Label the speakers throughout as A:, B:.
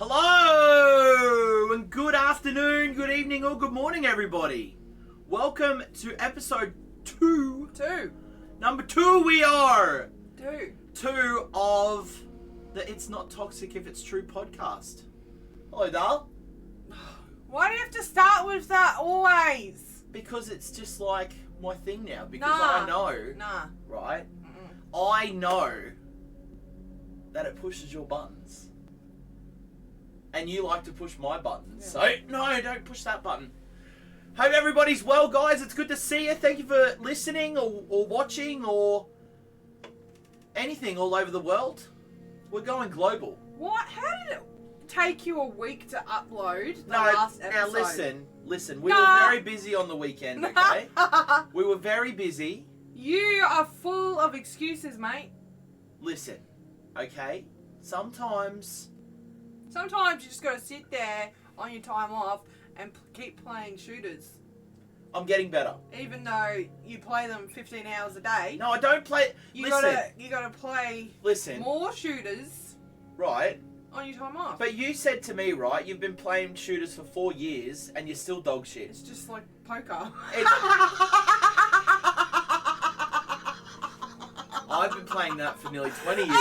A: Hello and good afternoon, good evening or good morning everybody. Welcome to episode 2. Number 2 we are. 2 of the It's Not Toxic If It's True podcast. Hello, Dal.
B: Why do you have to start with that always?
A: Because it's just like my thing now. Because
B: Nah.
A: I know, right? I know that it pushes your buttons. And you like to push my buttons. So, no, don't push that button. Hope everybody's well, guys. It's good to see you. Thank you for listening or watching or anything all over the world. We're going global.
B: What? How did it take you a week to upload the last episode?
A: Now listen. We were very busy on the weekend, okay? We were very busy.
B: You are full of excuses, mate.
A: Listen, okay? Sometimes
B: you just gotta sit there on your time off and keep playing shooters.
A: I'm getting better.
B: Even though you play them 15 hours a day.
A: No, I don't play.
B: You gotta play more shooters.
A: Right.
B: On your time off.
A: But you said to me, right, you've been playing shooters for 4 years and you're still dog shit.
B: It's just like poker.
A: I've been playing that for nearly 20 years.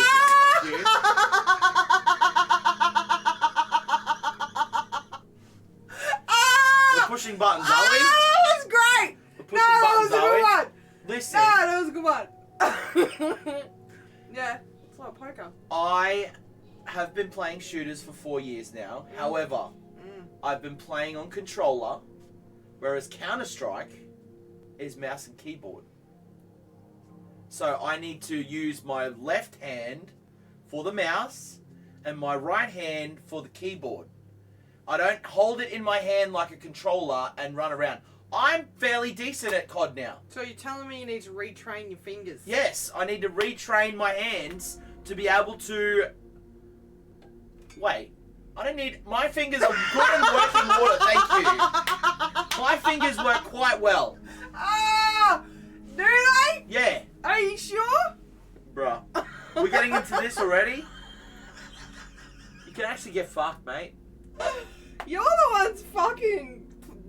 A: We're pushing buttons, are we?
B: That was great!
A: We're pushing buttons, are we?
B: One.
A: Listen.
B: No, that was a good one. Yeah, it's like poker.
A: I have been playing shooters for 4 years now. However, I've been playing on controller, whereas Counter-Strike is mouse and keyboard. So I need to use my left hand for the mouse and my right hand for the keyboard. I don't hold it in my hand like a controller and run around. I'm fairly decent at COD now.
B: So you're telling me you need to retrain your fingers?
A: Yes, I need to retrain my hands to be able to... Wait, I don't need... My fingers are good in working order, thank you. My fingers work quite well.
B: Ah! Do they?
A: Yeah.
B: Are you sure?
A: Bruh. We're getting into this already? You can actually get fucked, mate.
B: You're the ones fucking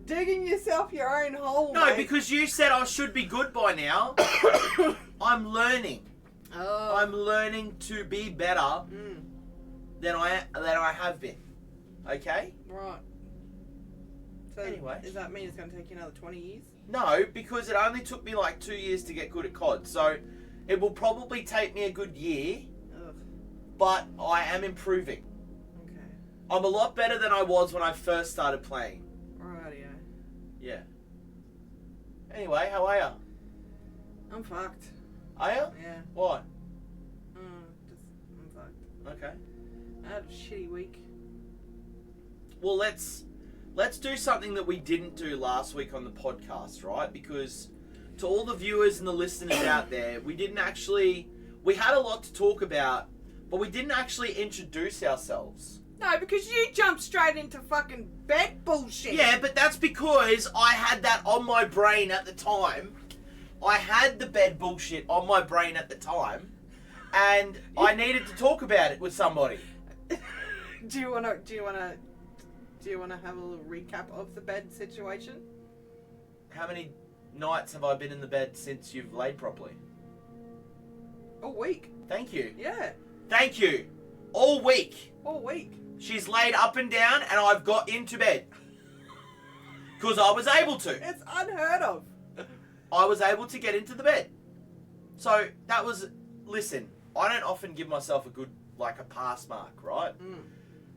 B: digging yourself your own hole,
A: No,
B: mate.
A: because you said I should be good by now. I'm learning.
B: Oh.
A: I'm learning to be better than I have been. Okay?
B: Right. So
A: Anyway.
B: does that mean it's going to take you another 20 years?
A: No, because it only took me like 2 years to get good at COD. So it will probably take me a good year.
B: Ugh.
A: But I am improving.
B: Okay.
A: I'm a lot better than I was when I first started playing.
B: Rightio.
A: Yeah. Anyway, how are ya?
B: I'm fucked.
A: Are ya?
B: Yeah.
A: Why?
B: I'm fucked.
A: Okay.
B: I had a shitty week.
A: Well, let's do something that we didn't do last week on the podcast, right? Because to all the viewers and the listeners out there, we had a lot to talk about, but we didn't actually introduce ourselves.
B: No, because you jumped straight into fucking bed bullshit.
A: Yeah, but that's because I had that on my brain at the time. I had the bed bullshit on my brain at the time, and I needed to talk about it with somebody.
B: Do you wanna have a little recap of the bed situation?
A: How many nights have I been in the bed since you've laid properly?
B: A week.
A: Thank you.
B: Yeah.
A: Thank you. All week.
B: All week.
A: She's laid up and down and I've got into bed. Because I was able to.
B: It's unheard of.
A: I was able to get into the bed. So that was... Listen, I don't often give myself a pass mark, right?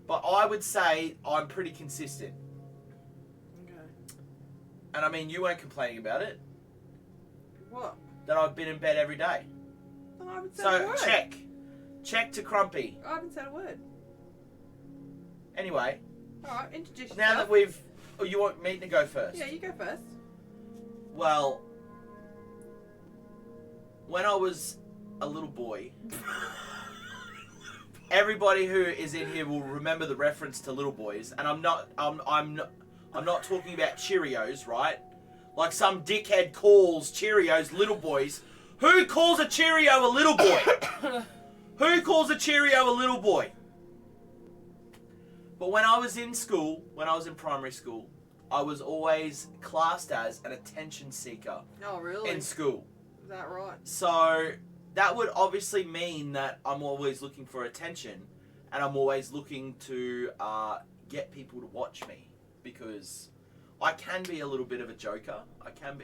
A: But I would say I'm pretty consistent.
B: Okay.
A: And I mean, you weren't complaining about it.
B: What?
A: That I've been in bed every day.
B: I haven't said a word.
A: Check to Crumpy.
B: I haven't said a word.
A: Anyway.
B: Alright, introduce yourself.
A: Now that you want me to go first?
B: Yeah, you go first.
A: Well, when I was a little boy, everybody who is in here will remember the reference to little boys, and I'm not talking about Cheerios, right? Like some dickhead calls Cheerios little boys. Who calls a Cheerio a little boy? Who calls a Cheerio a little boy? But when I was in school, when I was in primary school, I was always classed as an attention seeker
B: Oh, really?
A: in school.
B: Is that right?
A: So that would obviously mean that I'm always looking for attention, and I'm always looking to get people to watch me, because I can be a little bit of a joker. I can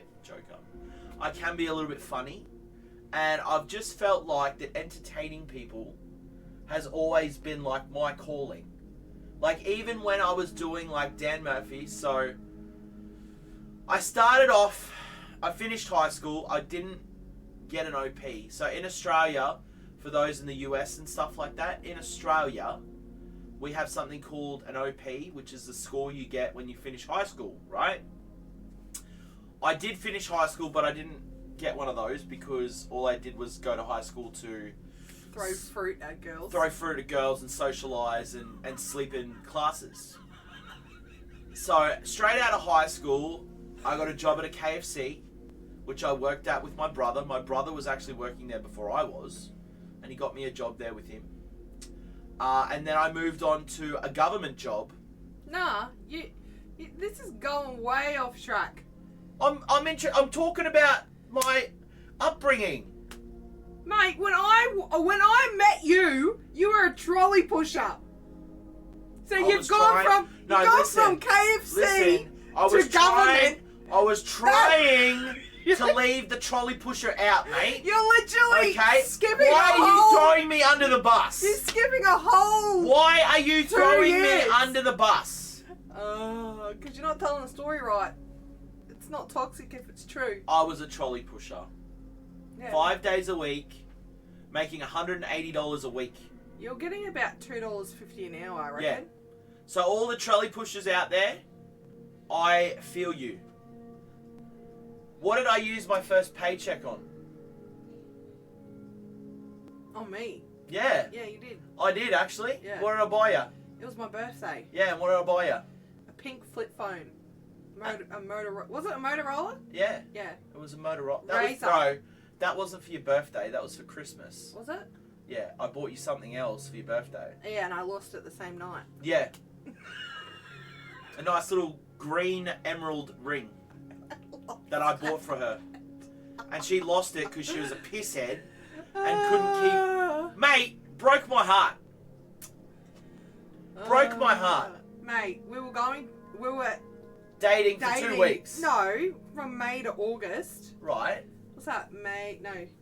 A: be a little bit funny, and I've just felt like that entertaining people has always been like my calling. Like even when I was doing like Dan Murphy, so I started off, I finished high school, I didn't get an OP. So in Australia, for those in the US and stuff like that, in Australia, we have something called an OP, which is the score you get when you finish high school, right? I did finish high school, but I didn't get one of those because all I did was go to high school to
B: Throw fruit at girls.
A: Throw fruit at girls and socialise and sleep in classes. So straight out of high school, I got a job at a KFC, which I worked at with my brother. My brother was actually working there before I was, and he got me a job there with him. And then I moved on to a government job.
B: Nah, this is going way off track.
A: I'm talking about my upbringing.
B: Mate, when I met you, you were a trolley pusher. So you've gone from KFC to government.
A: I was trying to leave the trolley pusher out, mate.
B: You're literally skipping
A: Why
B: a whole...
A: are you throwing me under the bus?
B: You're skipping a whole...
A: Why are you throwing me under the bus?
B: Because you're not telling the story right. It's not toxic if it's true.
A: I was a trolley pusher.
B: Yeah.
A: 5 days a week, making $180 a week.
B: You're getting about $2.50 an hour, I reckon.
A: Yeah. So all the trolley pushers out there, I feel you. What did I use my first paycheck on?
B: On me.
A: Yeah.
B: Yeah, you did.
A: I did, actually.
B: Yeah.
A: What did I buy you?
B: It was my birthday.
A: Yeah, and what did I buy you?
B: A pink flip phone. A Motorola. Was it a Motorola?
A: Yeah.
B: Yeah.
A: It was a Motorola.
B: Razor.
A: That wasn't for your birthday. That was for Christmas.
B: Was it?
A: Yeah, I bought you something else for your birthday.
B: Yeah, and I lost it the same night.
A: Yeah. A nice little green emerald ring that I bought for her. And she lost it because she was a pisshead and couldn't keep... Mate, broke my heart. Broke my heart.
B: Mate, we were
A: dating for 2 weeks.
B: No, from May to August.
A: Right.
B: What's that? May? No. It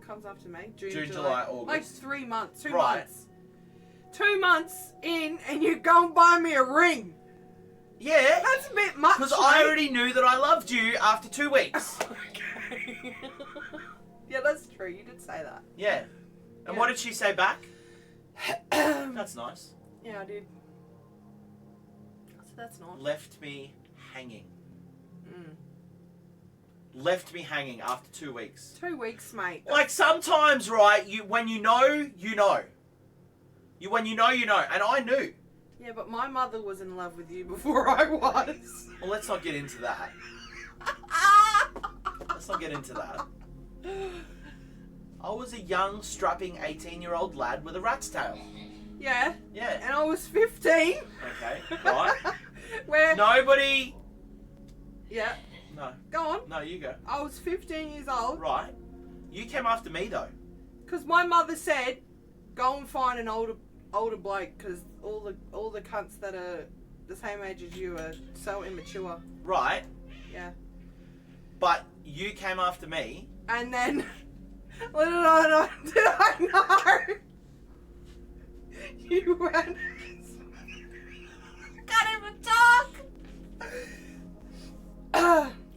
B: comes after May. June,
A: July, August.
B: Like 3 months. 2
A: Right.
B: months. 2 months in, and you go and buy me a ring.
A: Yeah.
B: That's a bit much.
A: Because I already knew that I loved you after 2 weeks.
B: Okay. Yeah, that's true. You did say that.
A: Yeah. And what did she say back? That's nice.
B: Yeah, I did. So that's nice.
A: Left me hanging.
B: Mm.
A: Left me hanging after 2 weeks.
B: 2 weeks, mate.
A: Like sometimes, right? When you know, you know. When you know, you know. And I knew.
B: Yeah, but my mother was in love with you before I was.
A: Well, let's not get into that. Let's not get into that. I was a young, strapping 18-year-old lad with a rat's tail.
B: Yeah.
A: Yeah.
B: And I was 15.
A: Okay, right.
B: Where...
A: Nobody...
B: Yeah.
A: No.
B: Go on.
A: No, you go.
B: I was 15 years old.
A: Right. You came after me, though.
B: Because my mother said, go and find an older bloke, because all the cunts that are the same age as you are so immature.
A: Right.
B: Yeah.
A: But you came after me.
B: And then, what did I know? You went. Can't even talk.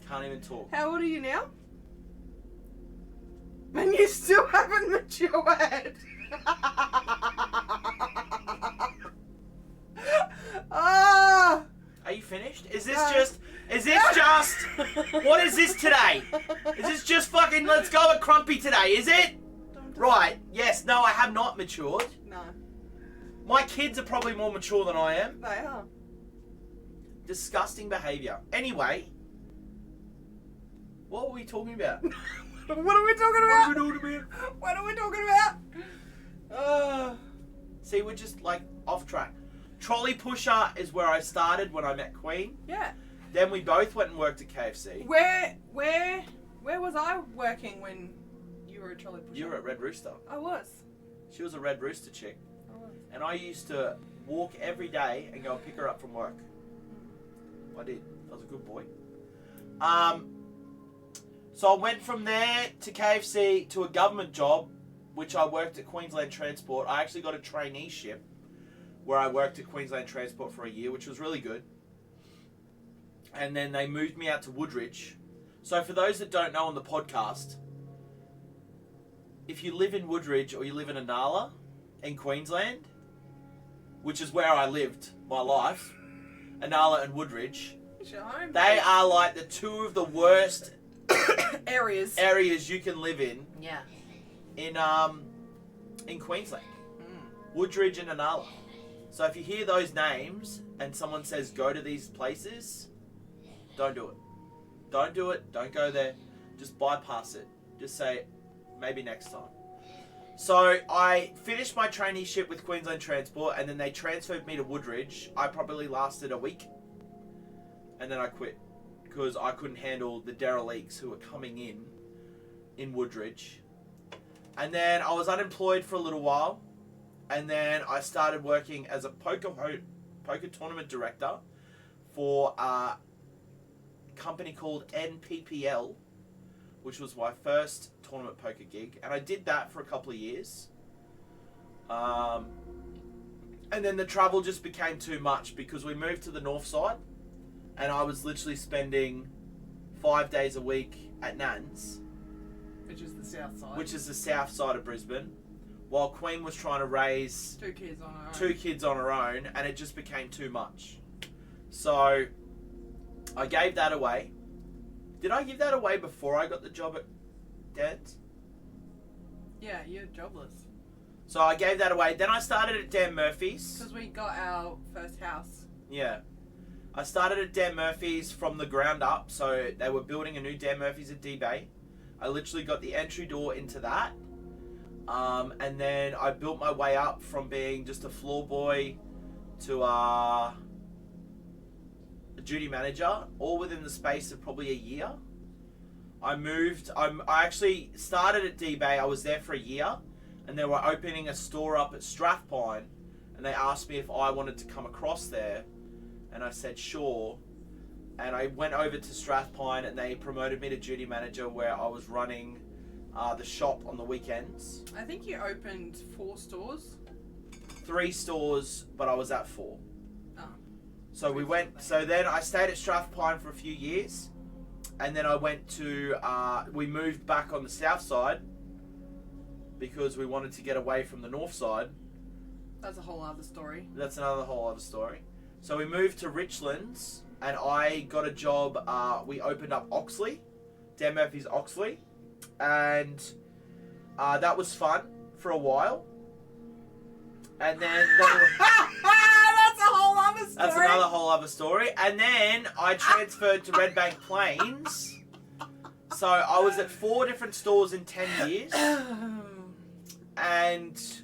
A: Can't even talk.
B: How old are you now? And you still haven't matured. Ah.
A: Are you finished? Is this just... What is this today? Is this just fucking let's go at Crumpy today, is it? Right. Yes. No, I have not matured.
B: No.
A: My kids are probably more mature than I am.
B: They are.
A: Disgusting behaviour. Anyway. What were we talking about?
B: What are we talking about? What are we talking about?
A: See, we're just like off track. trolley pusher is where I started when I met Queen.
B: Yeah.
A: Then we both went and worked at KFC.
B: Where was I working when you were a trolley pusher?
A: You were at Red Rooster.
B: I was.
A: She was a Red Rooster chick.
B: I was.
A: And I used to walk every day and go and pick her up from work. I did. I was a good boy. So I went from there to KFC to a government job, which I worked at Queensland Transport. I actually got a traineeship where I worked at Queensland Transport for a year, which was really good. And then they moved me out to Woodridge. So for those that don't know on the podcast, if you live in Woodridge or you live in Inala in Queensland, which is where I lived my life, Inala and Woodridge, they are like the two of the worst areas you can live in.
B: Yeah.
A: In Queensland. Woodridge and Inala. So if you hear those names and someone says go to these places, don't do it. Don't do it. Don't go there. Just bypass it. Just say maybe next time. So I finished my traineeship with Queensland Transport and then they transferred me to Woodridge. I probably lasted a week and then I quit because I couldn't handle the derelicts who were coming in Woodridge. And then I was unemployed for a little while. And then I started working as a poker tournament director for a company called NPPL, which was my first tournament poker gig. And I did that for a couple of years. And then the travel just became too much because we moved to the north side. And I was literally spending 5 days a week at Nans.
B: Which is the south side.
A: Which is the south side of Brisbane. While Queen was trying to raise
B: two kids on her own, and it just became too much. So I gave that away. Did I give that away before I got the job at Dan's? Yeah, you're jobless.
A: So I gave that away. Then I started at Dan Murphy's.
B: Because we got our first house.
A: Yeah. I started at Dan Murphy's from the ground up. So they were building a new Dan Murphy's at D-Bay. I literally got the entry door into that. And then I built my way up from being just a floor boy to a duty manager, all within the space of probably a year. I actually started at D-Bay. I was there for a year, and they were opening a store up at Strathpine, and they asked me if I wanted to come across there, and I said sure. And I went over to Strathpine, and they promoted me to duty manager, where I was running the shop on the weekends.
B: I think you opened 4 stores.
A: 3 stores, but I was at 4.
B: Oh.
A: So we went. So then I stayed at Strathpine for a few years, and then I went to. We moved back on the south side because we wanted to get away from the north side.
B: That's a whole other story.
A: That's another whole other story. So we moved to Richlands, and I got a job. We opened up Oxley, Dan Murphy's Oxley. And that was fun for a while. And then...
B: That's a whole other story.
A: That's another whole other story. And then I transferred to Redbank Plains. So I was at 4 different stores in 10 years. And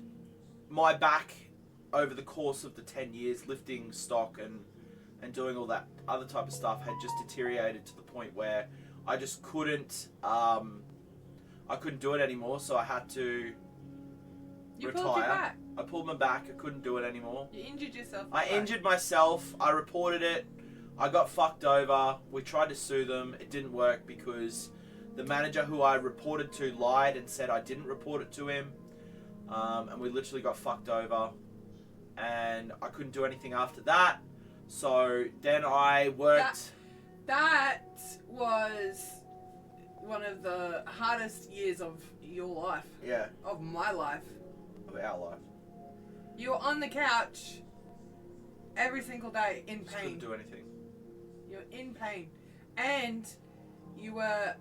A: my back, over the course of the 10 years, lifting stock and doing all that other type of stuff, had just deteriorated to the point where I just couldn't... I couldn't do it anymore, so I had to retire.
B: Pulled your back.
A: I pulled my back. I couldn't do it anymore.
B: You injured yourself.
A: I injured myself. I reported it. I got fucked over. We tried to sue them. It didn't work because the manager who I reported to lied and said I didn't report it to him. And we literally got fucked over. And I couldn't do anything after that. So then I worked...
B: That was... one of the hardest years of your life.
A: Yeah.
B: Of my life.
A: Of our life.
B: You were on the couch every single day in
A: Just
B: pain.
A: couldn't do anything.
B: You were in pain. And you were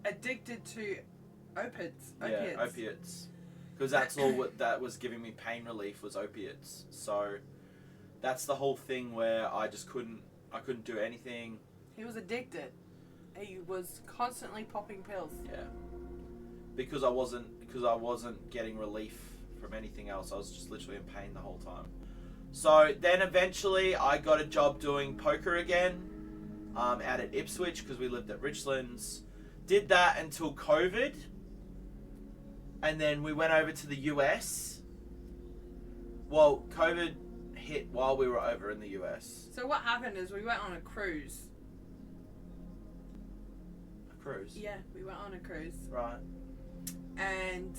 B: addicted to opiates.
A: Yeah, opiates. Because that's all that was giving me pain relief was opiates. So that's the whole thing where I just couldn't do anything.
B: He was addicted. He was constantly popping pills.
A: Yeah. Because I wasn't getting relief from anything else. I was just literally in pain the whole time.
B: So then eventually I got a job doing poker again out at Ipswich because we lived at Richlands. Did that until COVID. And then we went over to the US. Well, COVID hit while we were over in the US.
C: So what happened is we went on a cruise.
B: A cruise?
C: Yeah, we went on a cruise.
B: Right.
C: And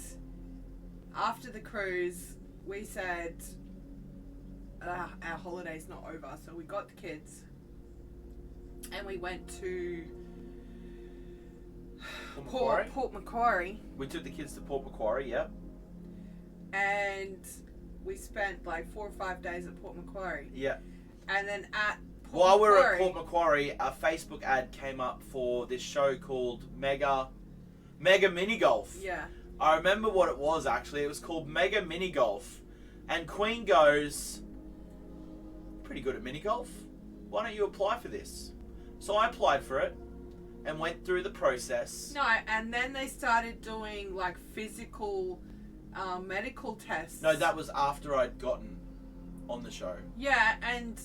C: after the cruise, we said our holiday's not over. So we got the kids and we went to Port Macquarie.
B: We took the kids to Port Macquarie, yep.
C: And we spent like 4 or 5 days at Port Macquarie.
B: Yeah.
C: And then at
B: While we were at Port Macquarie, a Facebook ad came up for this show called Mega Mini Golf.
C: Yeah.
B: I remember what it was actually. It was called Mega Mini Golf. And Queen goes, pretty good at mini golf. Why don't you apply for this? So I applied for it and went through the process.
C: No, and then they started doing like physical medical tests.
B: No, that was after I'd gotten on the show.
C: Yeah, and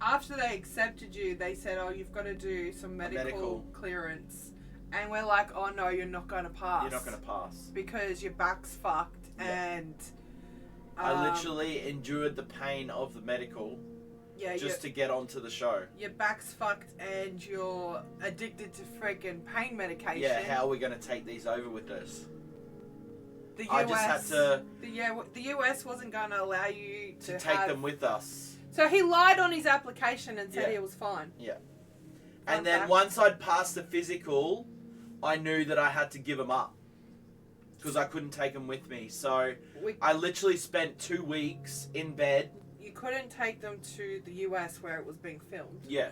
C: after they accepted you, they said, oh, you've got to do some medical clearance. And we're like, oh no, you're not going to pass.
B: You're not going to pass.
C: Because your back's fucked.
B: Yeah.
C: And
B: I literally endured the pain of the medical just to get onto the show.
C: Your back's fucked and you're addicted to freaking pain medication.
B: Yeah, how are we going to take these over with us?
C: The US,
B: I just had to...
C: The US wasn't going to allow you
B: to take them with us.
C: So he lied on his application and said he was fine.
B: Yeah. And then once I'd passed the physical, I knew that I had to give them up. Because I couldn't take them with me. So I literally spent 2 weeks in bed.
C: You couldn't take them to the US where it was being filmed.
B: Yeah.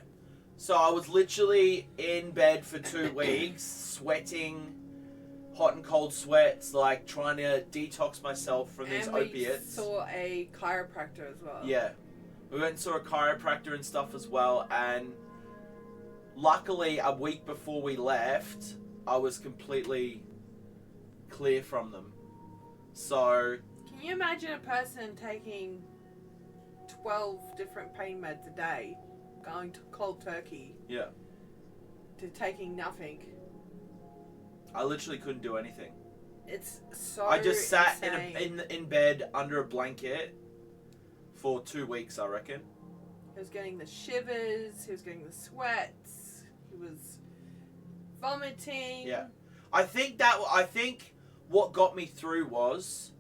B: So I was literally in bed for 2 weeks, sweating, hot and cold sweats, like trying to detox myself from these opiates.
C: And we saw a chiropractor as well.
B: Yeah. We went and saw a chiropractor and stuff as well. And luckily, a week before we left, I was completely clear from them. So...
C: Can you imagine a person taking 12 different pain meds a day, going to cold turkey, to taking nothing?
B: I literally couldn't do anything.
C: It's so
B: I just sat
C: insane.
B: in bed under a blanket for 2 weeks, I reckon.
C: He was getting the shivers, he was getting the sweats, he was vomiting.
B: Yeah. I think what got me through was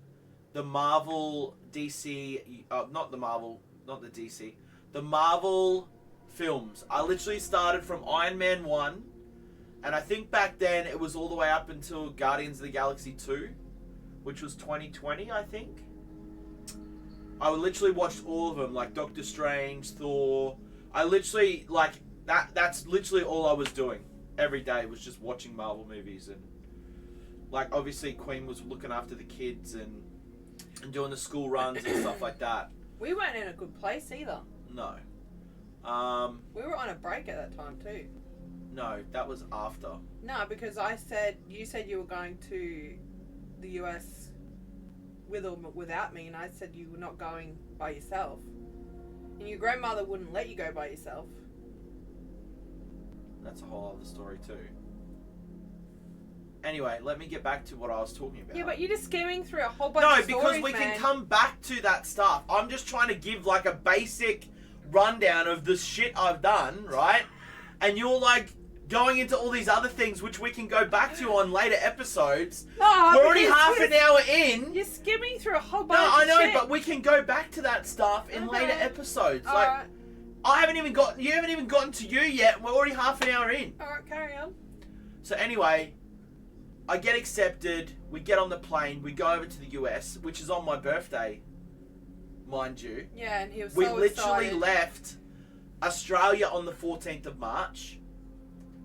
B: the Marvel DC, not the DC, the Marvel films. I literally started from Iron Man 1, and I think back then it was all the way up until Guardians of the Galaxy 2, which was 2020, I think. I literally watched all of them, like Doctor Strange, Thor. I literally, like, that's literally all I was doing every day, was just watching Marvel movies. And, like, obviously Queen was looking after the kids and doing the school runs and stuff like that.
C: We weren't in a good place either.
B: No.
C: We were on a break at that time too.
B: No, that was after.
C: No, because you said you were going to the US with or without me, and I said you were not going by yourself. And your grandmother wouldn't let you go by yourself.
B: That's a whole other story too. Anyway, let me get back to what I was talking about.
C: Yeah, but you're just skimming through a whole bunch of stories,
B: because we can come back to that stuff. I'm just trying to give like a basic rundown of the shit I've done, right? And you're like going into all these other things which we can go back to on later episodes.
C: No,
B: we're already half an hour in.
C: You're skimming through a whole bunch
B: of shit. No, I know,
C: shit.
B: but we can go back to that stuff in later episodes. Like, you haven't even gotten to you yet, and we're already half an hour in.
C: Alright, carry on.
B: So anyway, I get accepted, we get on the plane, we go over to the US, which is on my birthday, mind you.
C: Yeah, and he was
B: We
C: so
B: literally
C: excited.
B: left Australia on the 14th of March.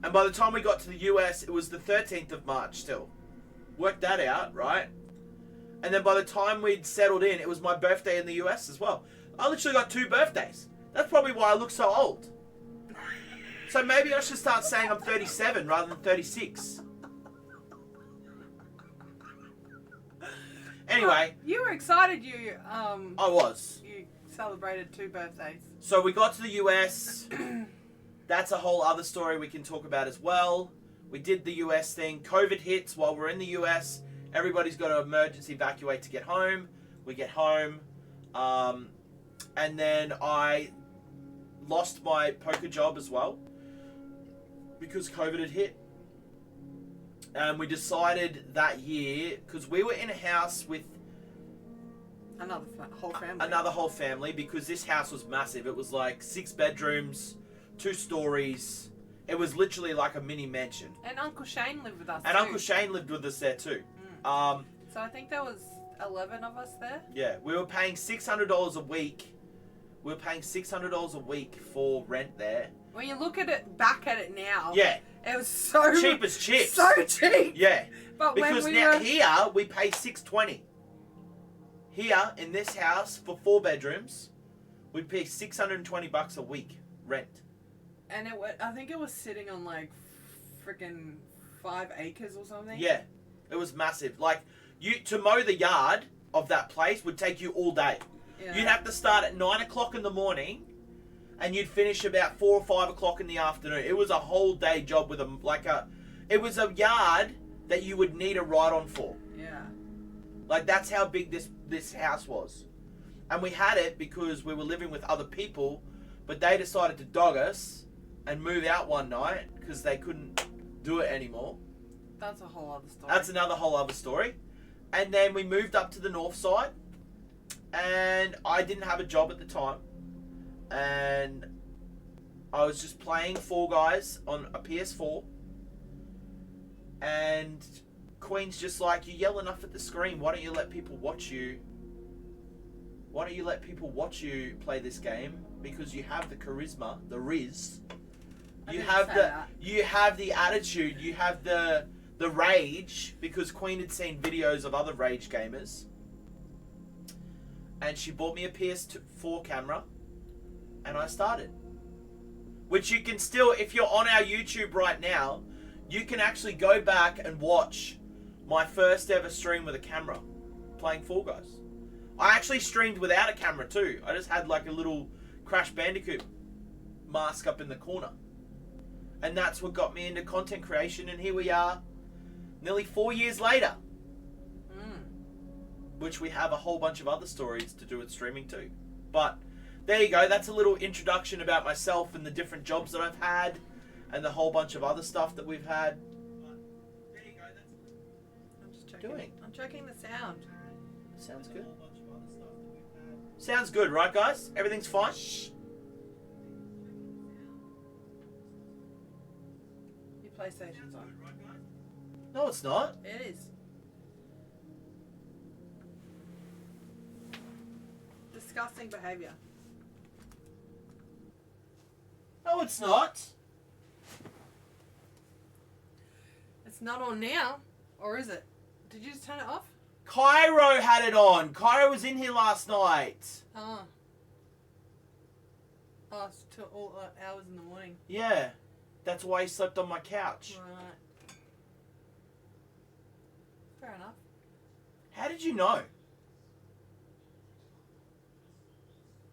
B: And by the time we got to the US, it was the 13th of March still. Worked that out, right? And then by the time we'd settled in, it was my birthday in the US as well. I literally got 2 birthdays. That's probably why I look so old. So maybe I should start saying I'm 37 rather than 36. Anyway.
C: You were excited
B: I was.
C: You celebrated 2 birthdays.
B: So we got to the US. That's a whole other story we can talk about as well. We did the US thing. COVID hits while we're in the US. Everybody's got to emergency evacuate to get home. We get home. And then I lost my poker job as well because COVID had hit. And we decided that year, because we were in a house with
C: Another whole family,
B: because this house was massive. It was like 6 bedrooms, 2 stories. It was literally like a mini mansion.
C: And Uncle Shane lived with us
B: And
C: too.
B: Uncle Shane lived with us there too.
C: So I think there was 11 of us there.
B: Yeah, we were paying $600 a week. We were paying $600 a week for rent there.
C: When you look at it, back at it now,
B: Yeah,
C: it was so
B: cheap as chips.
C: So cheap.
B: Yeah,
C: But
B: because
C: when we
B: now
C: were,
B: here we pay $620. Here in this house for 4 bedrooms, we pay $620 a week rent.
C: and I think it was sitting on like freaking 5 acres or something.
B: Yeah, it was massive. Like to mow the yard of that place would take you all day.
C: Yeah.
B: You'd have to start at 9 o'clock in the morning, and you'd finish about 4 or 5 o'clock in the afternoon. It was a whole day job with it was a yard that you would need a ride-on for.
C: Yeah.
B: Like that's how big this house was, and we had it because we were living with other people, but they decided to dog us and move out one night because they couldn't do it anymore.
C: That's a whole other story.
B: That's another whole other story. And then we moved up to the north side, and I didn't have a job at the time, and I was just playing Fall Guys on a PS4, and Queen's just like, you yell enough at the screen, why don't you let people watch you? Why don't you let people watch you play this game? Because you have the charisma, the riz. You have the attitude, you have the rage, because Queen had seen videos of other rage gamers. And she bought me a PS4 camera, and I started. Which you can still, if you're on our YouTube right now, you can actually go back and watch my first ever stream with a camera, playing Fall Guys. I actually streamed without a camera too. I just had like a little Crash Bandicoot mask up in the corner. And that's what got me into content creation, and here we are, nearly 4 years later. Which we have a whole bunch of other stories to do with streaming too. But there you go, that's a little introduction about myself and the different jobs that I've had, and the whole bunch of other stuff that we've had. But there you go, that's
C: I'm just checking.
B: doing.
C: I'm checking the sound.
B: Sounds good. Sounds good, right guys? Everything's fine?
C: Shh. Your PlayStation's on.
B: No, it's not.
C: It is. Disgusting behaviour.
B: No, it's not.
C: It's not on now, or is it? Did you just turn it off?
B: Cairo had it on. Cairo was in here last night.
C: Oh. Oh, it's till all hours in the morning.
B: Yeah. That's why he slept on my couch.
C: Right. Fair enough.
B: How did you know?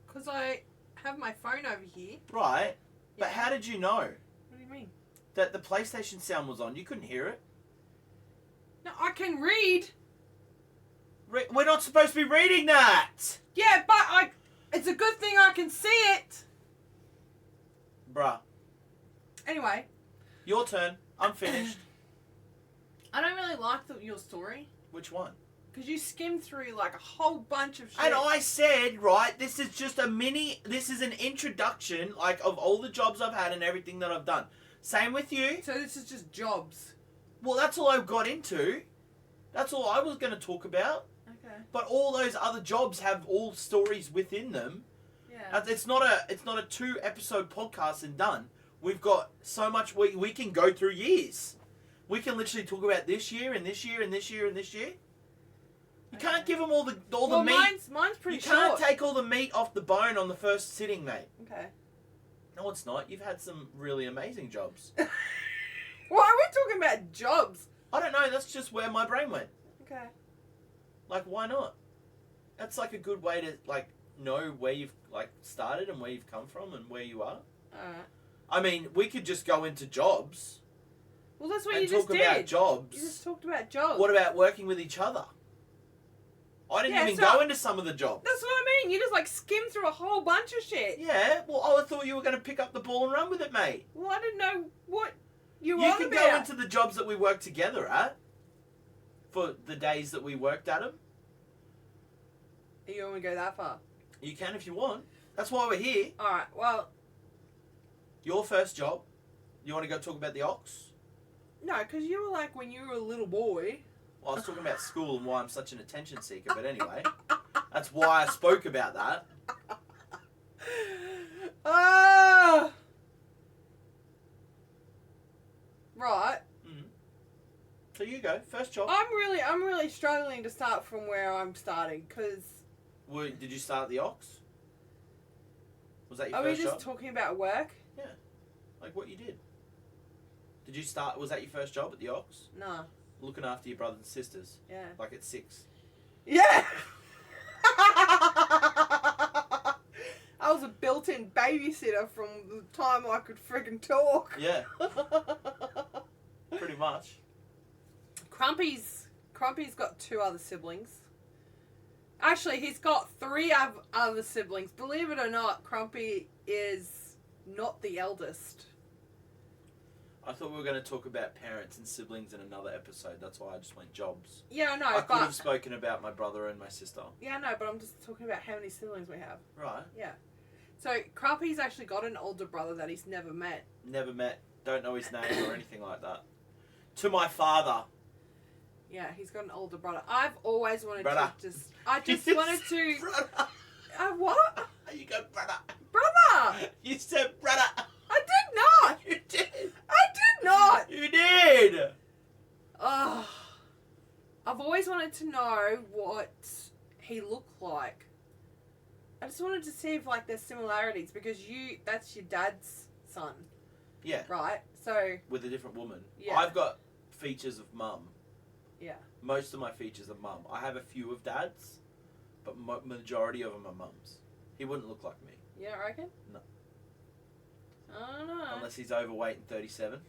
C: Because I have my phone over here.
B: Right. But
C: Yeah.
B: how did you know
C: What do you mean?
B: that the PlayStation sound was on? You couldn't hear it.
C: No, I can read.
B: We're not supposed to be reading that.
C: Yeah, but it's a good thing I can see it.
B: Bruh.
C: Anyway.
B: Your turn. I'm finished.
C: I don't really like your story.
B: Which one?
C: Because you skimmed through like a whole bunch of shit.
B: And I said, right, this is just this is an introduction, like, of all the jobs I've had and everything that I've done. Same with you.
C: So this is just jobs.
B: Well, that's all I got into. That's all I was going to talk about.
C: Okay.
B: But all those other jobs have all stories within them.
C: Yeah.
B: It's not a 2-episode podcast and done. We've got so much we can go through years. We can literally talk about this year and this year and this year and this year. You can't give them all the meat.
C: Mine's pretty
B: You
C: short.
B: can't take all the meat off the bone on the first sitting, mate.
C: Okay.
B: No, it's not. You've had some really amazing jobs.
C: Why are we talking about jobs?
B: I don't know. That's just where my brain went.
C: Okay.
B: Like, why not? That's like a good way to, like, know where you've like started and where you've come from and where you are?
C: Alright.
B: I mean, we could just go into jobs
C: Well, that's what
B: and
C: you just
B: talk
C: did.
B: about jobs.
C: You just talked about jobs.
B: What about working with each other? I didn't
C: Yeah,
B: even
C: so-
B: go into some of the jobs.
C: That's what I mean. You just like skim through a whole bunch of shit.
B: Yeah, well, I thought you were going to pick up the ball and run with it, mate.
C: Well, I didn't know what you were
B: You
C: on
B: can
C: about.
B: go into the jobs that we worked together at for the days that we worked at them.
C: You want me to go that far?
B: You can if you want. That's why we're here.
C: Alright, well,
B: Your first job. You want to go talk about the Ox?
C: no, because you were like when you were a little boy.
B: Well, I was talking about school and why I'm such an attention seeker, but anyway. That's why I spoke about that.
C: Ah! Right.
B: So you go. First job.
C: I'm really struggling to start from where I'm starting because
B: Did you start at the Ox? Was that your
C: are we
B: first
C: just
B: job?
C: talking about work?
B: Like what you did? Did you start? Was that your first job at the Ox?
C: No.
B: Looking after your brothers and sisters,
C: Yeah.
B: like at 6.
C: Yeah. I was a built-in babysitter from the time I could friggin' talk.
B: Yeah, pretty much.
C: Crumpy's got 2 other siblings. Actually, he's got 3 other siblings. Believe it or not, Crumpy is not the eldest.
B: I thought we were going to talk about parents and siblings in another episode. That's why I just went jobs.
C: Yeah, no,
B: I could have
C: but
B: spoken about my brother and my sister.
C: yeah, no, but I'm just talking about how many siblings we have.
B: Right.
C: So Crumpy's actually got an older brother that he's never met.
B: Never met. Don't know his name or anything like that. To my father.
C: Yeah, he's got an older brother. I've always wanted
B: Brother.
C: to just. I just wanted to.
B: Brother.
C: What?
B: You go, brother.
C: Brother!
B: You said brother.
C: I did not!
B: You did.
C: I did not!
B: You did.
C: Ugh. I've always wanted to know what he looked like. I just wanted to see if like there's similarities because that's your dad's son,
B: Yeah.
C: right? So
B: With a different woman.
C: Yeah.
B: I've got features of mum.
C: yeah.
B: Most of my features are mum. I have a few of dad's, but majority of them are mum's. He wouldn't look like me.
C: Yeah, I reckon?
B: No.
C: I don't know.
B: Unless he's overweight and 37.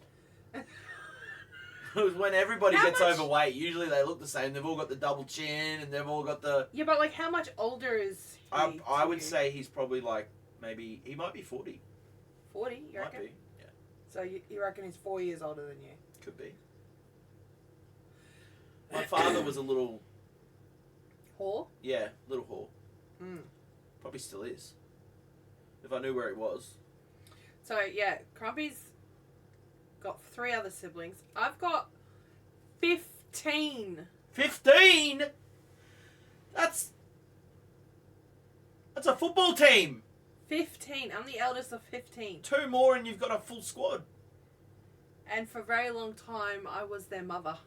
B: When everybody
C: How
B: gets
C: much-
B: overweight, usually they look the same. They've all got the double chin and they've all got the...
C: Yeah, but like how much older is he?
B: I
C: to
B: would
C: you?
B: say he's probably like, maybe, he might be 40.
C: 40, you
B: Might
C: reckon?
B: be. Yeah,
C: So you reckon he's 4 years older than you?
B: could be. My father was a little,
C: Whore?
B: little whore.
C: Mm.
B: Probably still is. If I knew where he was.
C: So yeah, Crumpy's got 3 other siblings. I've got 15.
B: 15? That's a football team.
C: 15. I'm the eldest of 15.
B: 2 more and you've got a full squad.
C: And for a very long time, I was their mother.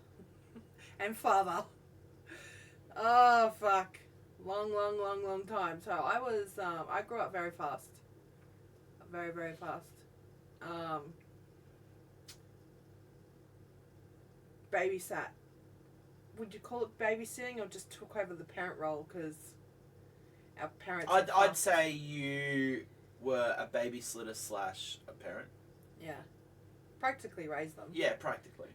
C: And father. Oh, fuck. Long time. So I was, I grew up very fast. Very, very fast. Babysat. Would you call it babysitting or just took over the parent role? Because our parents...
B: I'd say you were a babysitter / a parent.
C: Yeah. Practically raised them.
B: Yeah, practically.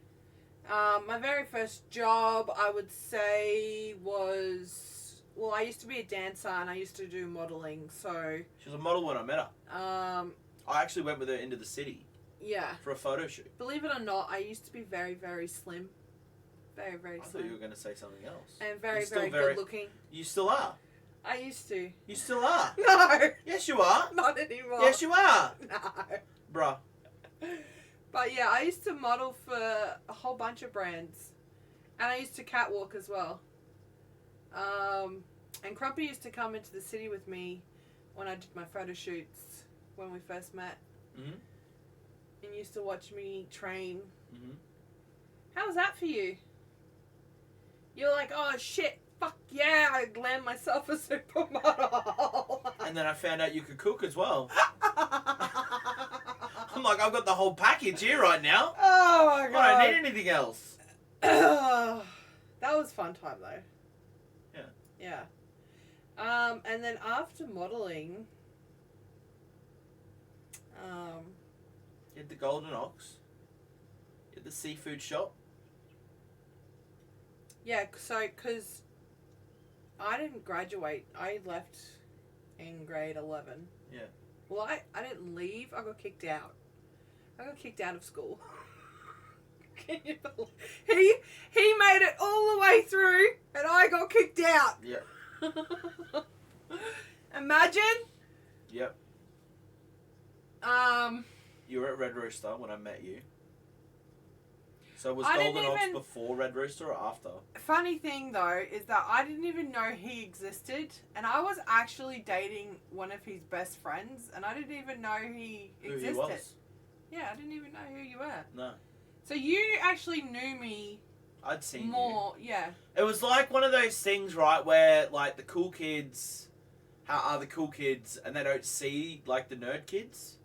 C: My very first job, I would say, was... Well, I used to be a dancer and I used to do modelling, so...
B: She was a model when I met her.
C: I
B: actually went with her into the city
C: yeah.
B: for a photo shoot.
C: Believe it or not, I used to be very, very slim. Very, very
B: I thought
C: slim.
B: you were going to say something else.
C: And very,
B: You're still
C: very
B: very-
C: good looking.
B: You still are.
C: I used to.
B: You still are.
C: No!
B: Yes, you are.
C: Not anymore.
B: Yes, you are.
C: No.
B: Bruh.
C: But yeah, I used to model for a whole bunch of brands. And I used to catwalk as well. And Crumpy used to come into the city with me when I did my photo shoots when we first met.
B: Mm-hmm.
C: And used to watch me train.
B: Mm-hmm.
C: How was that for you? You're like, oh shit, fuck yeah, I land myself a supermodel.
B: And then I found out you could cook as well. I'm like, I've got the whole package here right now.
C: Oh my god.
B: I don't need anything else.
C: That was fun time though.
B: Yeah.
C: Yeah. And then after modelling,
B: You had the Golden Ox. You had the seafood shop.
C: yeah, so, because I didn't graduate. I left in grade 11.
B: Yeah.
C: Well, I didn't leave. I got kicked out. I got kicked out of school. Can you believe? He made it all the way through, and I got kicked out.
B: Yeah.
C: Imagine.
B: Yep. You were at Red Rooster when I met you. So was
C: I didn't
B: Golden Ox
C: even-
B: before Red Rooster or after?
C: Funny thing though is that I didn't even know he existed, and I was actually dating one of his best friends, and I didn't even know he
B: Who
C: existed.
B: he was?
C: Yeah, I didn't even know who you were.
B: No.
C: So you actually knew me
B: I'd seen
C: more. Yeah.
B: you. It was like one of those things, right, where like the cool kids are the cool kids and they don't see like the nerd kids.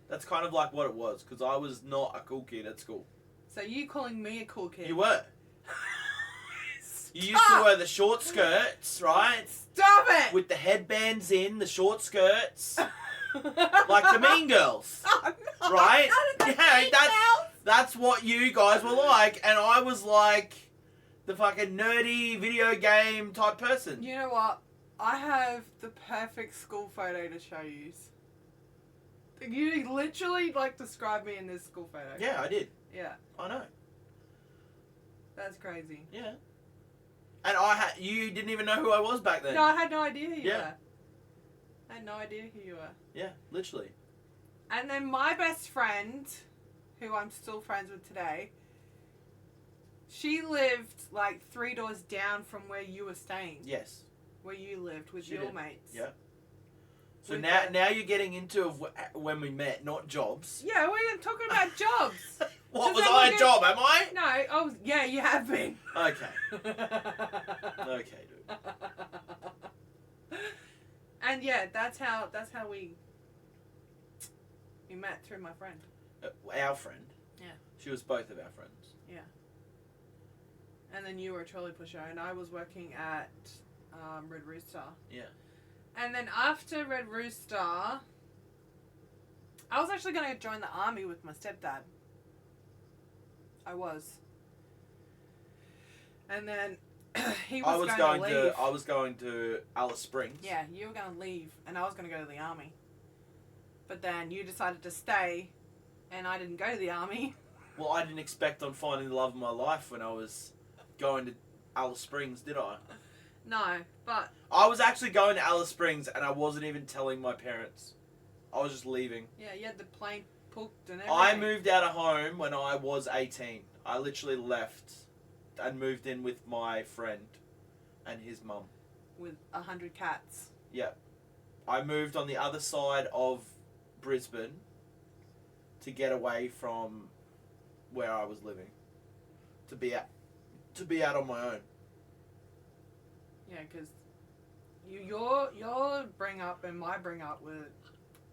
B: That's kind of like what it was, because I was not a cool kid at school.
C: So you calling me a cool kid?
B: You were. You used to wear the short skirts, right?
C: Stop it!
B: With the headbands in, the short skirts. Like the Mean Girls.
C: Oh, no,
B: Right?
C: none of the
B: Yeah,
C: Mean
B: that's-
C: Girls.
B: That's what you guys were like, and I was like the fucking nerdy video game type person.
C: You know what? I have the perfect school photo to show you. You literally like described me in this school photo.
B: Yeah, I did.
C: Yeah,
B: I know.
C: that's crazy.
B: Yeah. And you didn't even know who I was back then.
C: No, I had no idea who you
B: Yeah.
C: were. I had no idea who you were.
B: Yeah, literally.
C: And then my best friend, who I'm still friends with today, she lived like 3 doors down from where you were staying.
B: Yes.
C: Where you lived with
B: She
C: your
B: did.
C: mates.
B: Yeah. So
C: With
B: now you're getting into when we met, not jobs.
C: Yeah, we're talking about jobs.
B: What,
C: Does
B: was
C: that
B: I
C: look
B: a job, am I?
C: No, oh yeah, you have been.
B: Okay. Okay, dude.
C: And yeah, that's how we met through my friend.
B: Our friend.
C: Yeah.
B: She was both of our friends.
C: And then you were a trolley pusher, and I was working at Red Rooster.
B: Yeah.
C: And then after Red Rooster, I was actually going to join the army with my stepdad. I was. And then he was going to leave.
B: I was going to Alice Springs.
C: Yeah, you were going to leave, and I was going to go to the army. But then you decided to stay, and I didn't go to the army.
B: Well, I didn't expect on finding the love of my life when I was going to Alice Springs, did I?
C: No, but
B: I was actually going to Alice Springs, and I wasn't even telling my parents. I was just leaving.
C: yeah, you had the plane booked and everything.
B: I moved out of home when I was 18. I literally left and moved in with my friend and his mum.
C: with 100 cats.
B: I moved on the other side of Brisbane to get away from where I was living. To be out on my own.
C: Yeah, because your bring up and my bring up were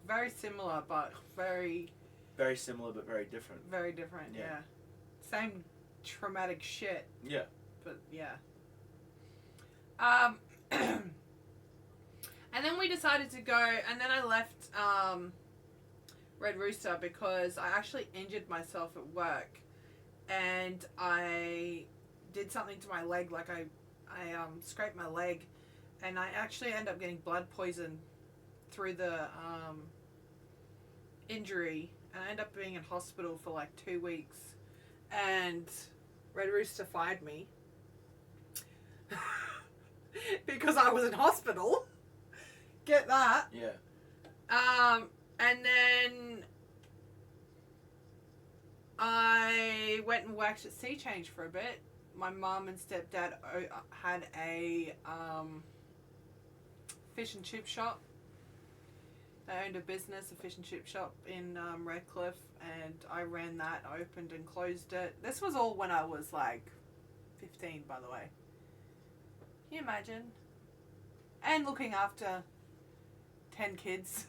C: very similar, but very
B: Very similar but very different.
C: very different.
B: Yeah.
C: Yeah, same traumatic shit.
B: Yeah.
C: But yeah. And then we decided to go, and then I left Red Rooster because I actually injured myself at work, and I did something to my leg, like I scraped my leg, and I actually ended up getting blood poison through the injury, and I ended up being in hospital for like 2 weeks, and Red Rooster fired me because I was in hospital. Get that.
B: Yeah.
C: And then I went and worked at Sea Change for a bit. My mum and stepdad had a fish and chip shop. They owned a business, a fish and chip shop in Redcliffe, and I ran that. I opened and closed it. This was all when I was like 15, by the way. Can you imagine? And looking after 10 kids.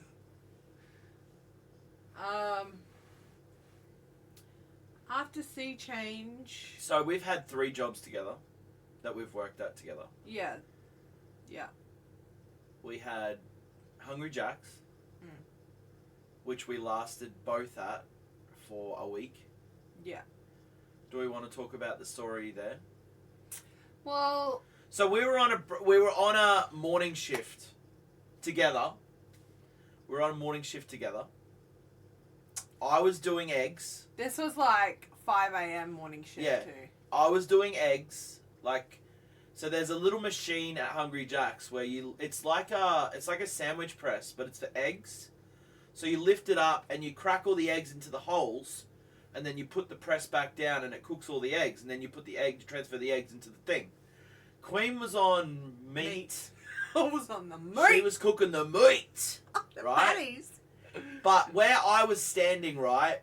C: After Sea Change,
B: So we've had 3 jobs together that we've worked at together.
C: yeah.
B: we had Hungry Jack's,
C: Mm.
B: which we lasted both at for a week.
C: Yeah.
B: Do we want to talk about the story there?
C: Well,
B: So we were on a morning shift together. We were on a morning shift together. I was doing eggs.
C: this was like 5 a.m. morning shift
B: Yeah.
C: too.
B: I was doing eggs. So there's a little machine at Hungry Jack's where it's like a sandwich press, but it's for eggs. So you lift it up and you crack all the eggs into the holes, and then you put the press back down and it cooks all the eggs, and then you transfer the eggs into the thing. Queen was on meat.
C: I was on the meat.
B: She was cooking the meat,
C: the
B: right?
C: patties.
B: But where I was standing, right,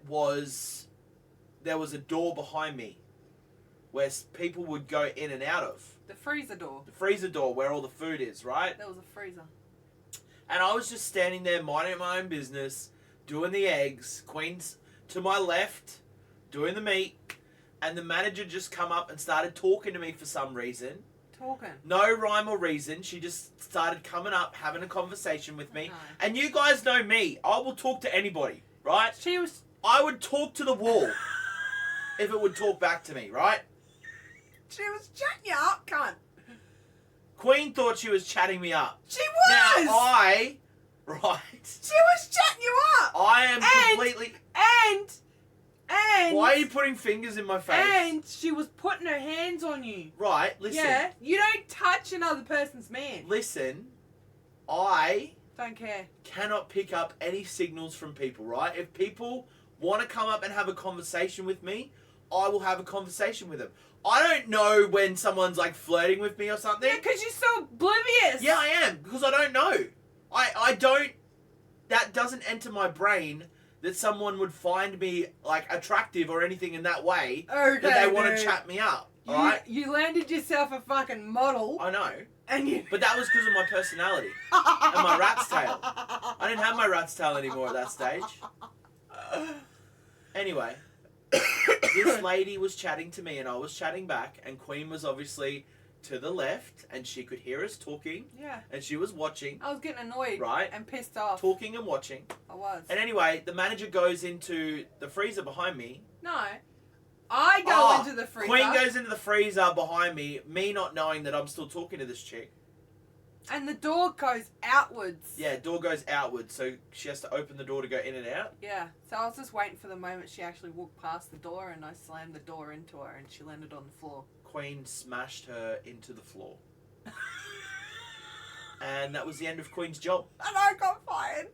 B: there was a door behind me where people would go in and out of.
C: The freezer door.
B: The freezer door where all the food is, right?
C: There was a freezer.
B: And I was just standing there minding my own business, doing the eggs. Queen's to my left, doing the meat. And the manager just come up and started talking to me for some reason.
C: Talking.
B: No rhyme or reason. She just started coming up, having a conversation with me.
C: Okay.
B: And you guys know me. I will talk to anybody, right?
C: She was.
B: I would talk to the wall if it would talk back to me, right?
C: She was chatting you up, cunt.
B: Queen thought she was chatting me up.
C: She was.
B: Right?
C: She was chatting you up.
B: I am
C: And-
B: completely.
C: And.
B: Why are you putting fingers in my face?
C: And she was putting her hands on you.
B: Right, listen.
C: Yeah. You don't touch another person's man.
B: Listen, I
C: Don't care.
B: cannot pick up any signals from people, right? If people want to come up and have a conversation with me, I will have a conversation with them. I don't know when someone's like flirting with me or something.
C: Yeah, because you're so oblivious.
B: Yeah, I am, because I don't know. I don't. That doesn't enter my brain that someone would find me like attractive or anything in that way.
C: Okay,
B: That they want
C: dude.
B: to chat me up. Alright?
C: You landed yourself a fucking model.
B: I know.
C: And you.
B: But that was because of my personality and my rat's tail. I didn't have my rat's tail anymore at that stage. Anyway, this lady was chatting to me and I was chatting back, and Queen was obviously to the left and she could hear us talking
C: Yeah.
B: and she was watching,
C: I was getting annoyed.
B: Right.
C: And pissed off.
B: talking and watching.
C: I was.
B: And anyway, the manager goes into the freezer behind me.
C: No. I go into the freezer.
B: Queen goes into the freezer behind me, me not knowing that I'm still talking to this chick.
C: And the door goes outwards.
B: Yeah, door goes outwards, so she has to open the door to go in and out.
C: Yeah. So I was just waiting for the moment she actually walked past the door, and I slammed the door into her and she landed on the floor.
B: Queen smashed her into the floor. And that was the end of Queen's job.
C: And I got fired.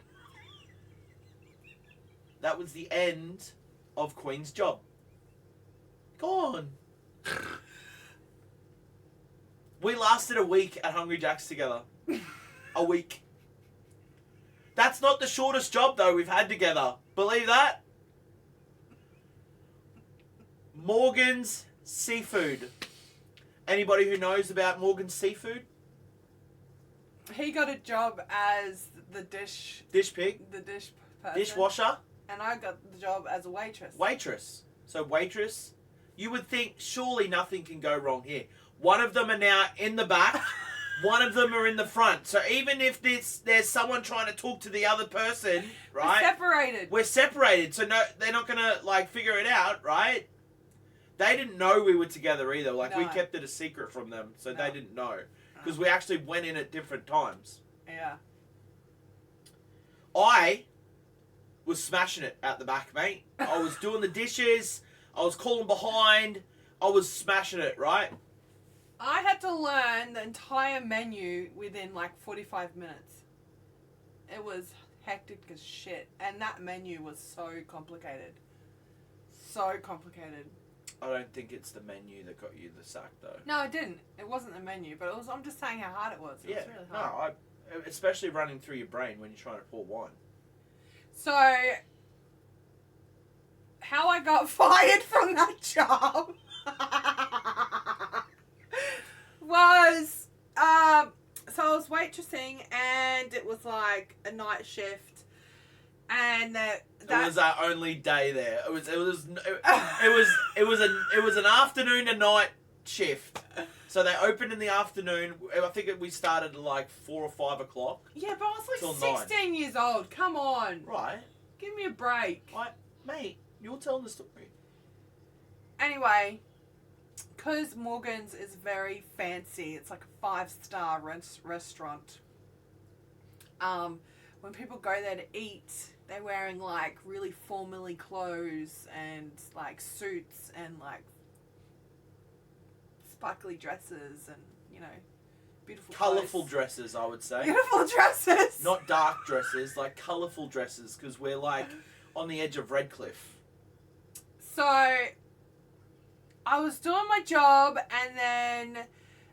B: That was the end of Queen's job. Gone. We lasted a week at Hungry Jack's together. A week. That's not the shortest job, though, we've had together. Believe that? Morgan's Seafood. Anybody who knows about Morgan's Seafood?
C: He got a job as the dish
B: Pig.
C: person.
B: Dishwasher.
C: And I got the job as a waitress.
B: Waitress. So waitress, you would think surely nothing can go wrong here. One of them are now in the back, one of them are in the front. So even if there's someone trying to talk to the other person, right?
C: We're separated.
B: We're separated, so no, they're not gonna like figure it out, right? They didn't know we were together either. Like we
C: No.
B: kept it a secret from them, so
C: No.
B: they didn't know because we actually went in at different times.
C: Yeah.
B: I was smashing it out the back, mate. I was doing the dishes. I was calling behind. I was smashing it, right?
C: I had to learn the entire menu within like 45 minutes. It was hectic as shit. And that menu was so complicated. So complicated.
B: I don't think it's the menu that got you the sack, though.
C: No, it didn't. It wasn't the menu, but I'm just saying how hard it was. It was really
B: no,
C: hard.
B: especially running through your brain when you're trying to pour wine.
C: So, how I got fired from that job was, so I was waitressing, and it was like a night shift, and
B: It was our only day there. It was an afternoon to night shift. So they opened in the afternoon. I think we started at like 4 or 5 o'clock.
C: Yeah, but I was
B: Till
C: like 16 years old. Come on.
B: Right.
C: Give me a break.
B: Mate, you're telling the story.
C: Anyway, because Morgan's is very fancy, it's like a 5-star restaurant. When people go there to eat, they're wearing like really formally clothes and like suits and like sparkly dresses and, you know, beautiful
B: Colourful
C: clothes.
B: dresses, I would say.
C: Beautiful dresses.
B: Not dark dresses, like colourful dresses, because we're like on the edge of Redcliffe.
C: So, I was doing my job and then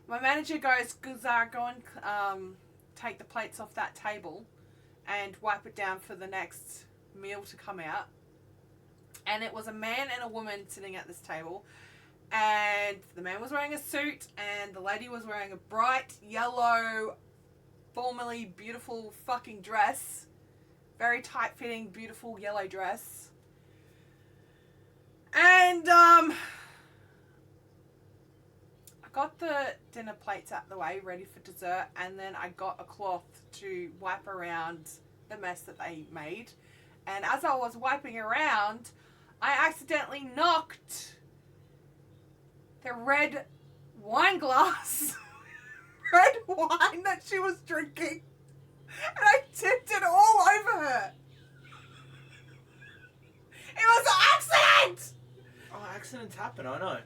C: my manager goes, Zarra, go and take the plates off that table and wipe it down for the next meal to come out. And it was a man and a woman sitting at this table. And the man was wearing a suit and the lady was wearing a bright yellow, formally beautiful fucking dress. Very tight-fitting, beautiful yellow dress. And, I got the dinner plates out the way, ready for dessert, and then I got a cloth to wipe around the mess that they made. And as I was wiping around, I accidentally knocked the red wine glass, red wine that she was drinking, and I tipped it all over her. It was an accident!
B: Oh, accidents happen, I know.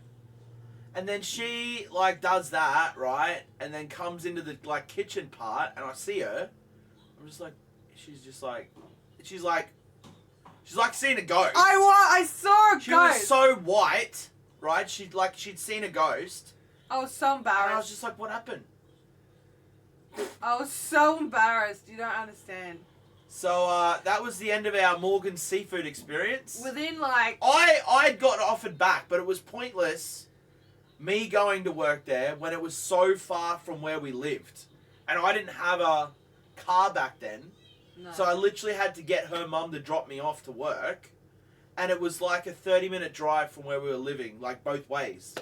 B: And then she, like, does that, right? And then comes into the, like, kitchen part, and I see her. I'm just like, she's like seeing a ghost.
C: I saw a ghost.
B: She was so white, right? She'd seen a ghost.
C: I was so embarrassed.
B: And I was just like, what happened?
C: I was so embarrassed. You don't understand.
B: So, that was the end of our Morgan seafood experience.
C: Within, like...
B: I'd gotten offered back, but it was pointless me going to work there when it was so far from where we lived. And I didn't have a car back then.
C: No.
B: So I literally had to get her mum to drop me off to work. And it was like a 30-minute drive from where we were living, like both ways.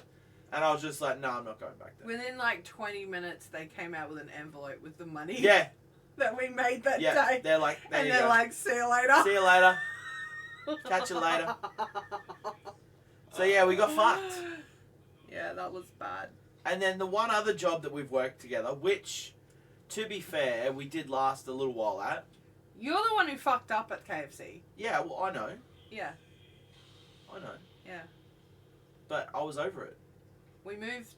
B: And I was just like, no, I'm not going back there.
C: Within like 20 minutes, they came out with an envelope with the money
B: Yeah.
C: that we made that
B: Yeah.
C: day.
B: They're like, there
C: And
B: you
C: they're
B: go.
C: like, see you later.
B: See you later. Catch you later. So yeah, we got fucked.
C: Yeah, that was bad.
B: And then the one other job that we've worked together, which, to be fair, we did last a little while at.
C: You're the one who fucked up at KFC.
B: Yeah, well, I know.
C: Yeah.
B: I know.
C: Yeah.
B: But I was over it.
C: We moved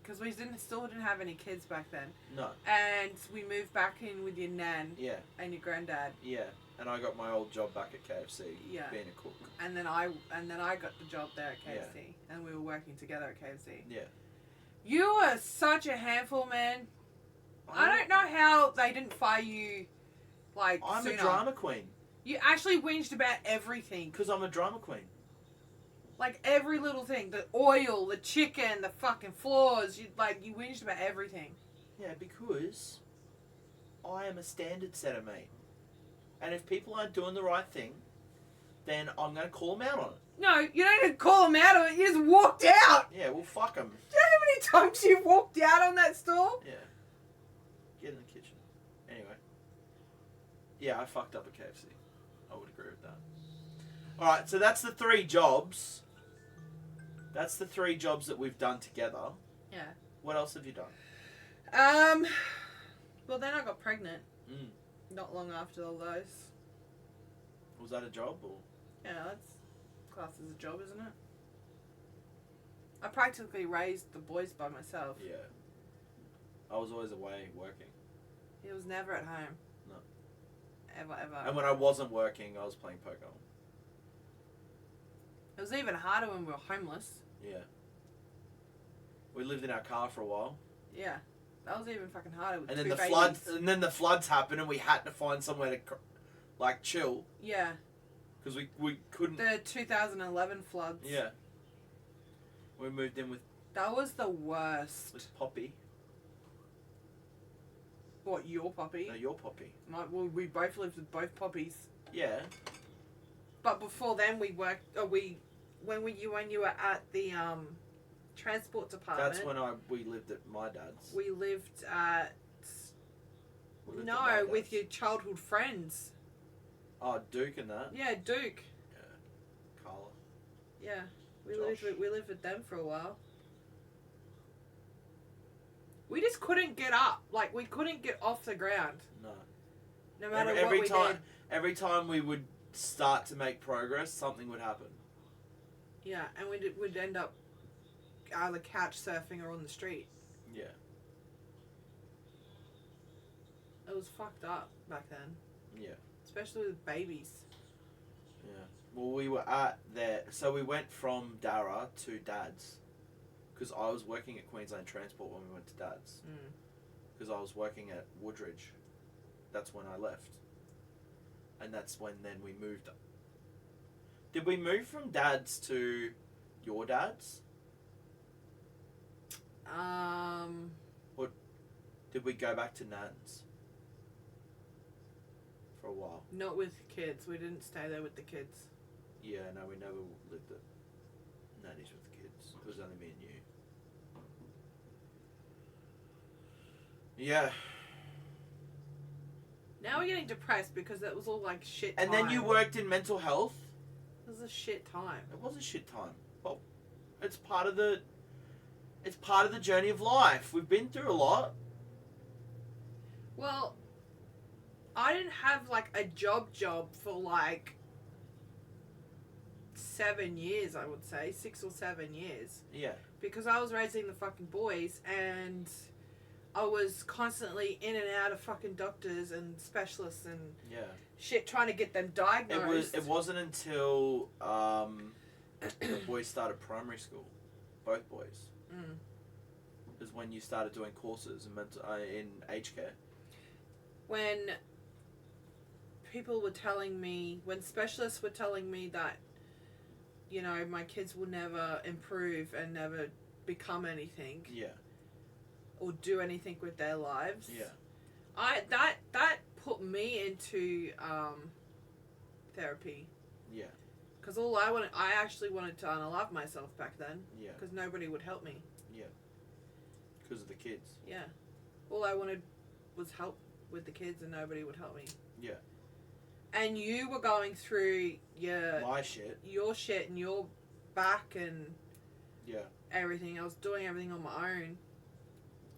C: because we still didn't have any kids back then.
B: No.
C: And we moved back in with your nan
B: Yeah.
C: and your granddad.
B: Yeah. And I got my old job back at KFC.
C: Yeah.
B: Being a cook.
C: And then I got the job there at KFC, and we were working together at KFC.
B: Yeah.
C: You were such a handful, man. I don't know how they didn't fire you, like,
B: I'm
C: sooner.
B: a drama queen.
C: You actually whinged about everything.
B: Because I'm a drama queen.
C: Like, every little thing. The oil, the chicken, the fucking floors. You whinged about everything.
B: Yeah, because I am a standard setter, mate. And if people aren't doing the right thing, then I'm going to call them out on it.
C: No, you don't even call them out on it. You just walked out.
B: Yeah, well, fuck them.
C: Do you know how many times you walked out on that store?
B: Yeah. Get in the kitchen. Anyway. Yeah, I fucked up at KFC. I would agree with that. Alright, so that's the 3 jobs. That's the 3 jobs that we've done together.
C: Yeah.
B: What else have you done?
C: Well, then I got pregnant.
B: Mm.
C: Not long after all those.
B: Was that a job or?
C: Yeah, that's classed as a job, isn't it? I practically raised the boys by myself.
B: Yeah. I was always away working.
C: He was never at home.
B: No.
C: Ever.
B: And when I wasn't working, I was playing poker.
C: It was even harder when we were homeless.
B: Yeah. We lived in our car for a while.
C: Yeah. That was even fucking harder with
B: And
C: two
B: then the
C: babies.
B: floods, floods happened, and we had to find somewhere to, like, chill
C: Yeah.
B: because we couldn't.
C: The 2011 floods.
B: Yeah. We moved in with
C: That was the worst.
B: Poppy.
C: What, your puppy?
B: No, your Poppy.
C: Well, we both lived with both puppies.
B: Yeah.
C: But before then, we worked. When you were at the transport department.
B: That's when we lived at my dad's.
C: We lived at...
B: We lived at my
C: No, with
B: dad's.
C: your childhood friends.
B: Oh, Duke and that.
C: Yeah, Duke.
B: Carla.
C: Yeah,
B: Josh.
C: we lived with them for a while. We just couldn't get up. Like, we couldn't get off the ground.
B: No.
C: No matter
B: every
C: what we
B: time,
C: did.
B: Every time we would start to make progress, something would happen.
C: Yeah, and we'd end up either couch surfing or on the street.
B: Yeah.
C: It was fucked up back then.
B: Yeah.
C: Especially with babies.
B: Yeah. Well, we were at there, so we went from Zarra to Dad's, because I was working at Queensland Transport when we went to Dad's, because I was working at Woodridge. That's when I left, and that's when then we moved. Did we move from Dad's to your dad's? Or did we go back to Nan's for a while?
C: Not with kids. We didn't stay there with the kids.
B: Yeah, no, we never lived at Nanny's with the kids. It was only me and you. Yeah.
C: Now we're getting depressed because that was all like shit time.
B: And then you worked in mental health?
C: It was a shit time.
B: It was a shit time. Well, it's part of the journey of life. We've been through a lot.
C: Well, I didn't have like a job for like 7 years, I would say. 6 or 7 years.
B: Yeah.
C: Because I was raising the fucking boys and I was constantly in and out of fucking doctors and specialists and
B: Yeah.
C: shit trying to get them diagnosed.
B: It wasn't until the boys started primary school, both boys, is when you started doing courses in aged care.
C: When people were telling me, when specialists were telling me that, you know, my kids will never improve and never become anything.
B: Yeah.
C: Or do anything with their lives.
B: Yeah.
C: That put me into therapy.
B: Yeah.
C: Because I actually wanted to unalive myself back then.
B: Yeah.
C: Because nobody would help me.
B: Yeah. Because of the kids.
C: Yeah. All I wanted was help with the kids and nobody would help me.
B: Yeah.
C: And you were going through
B: My shit.
C: your shit and your back and
B: Yeah.
C: everything. I was doing everything on my own.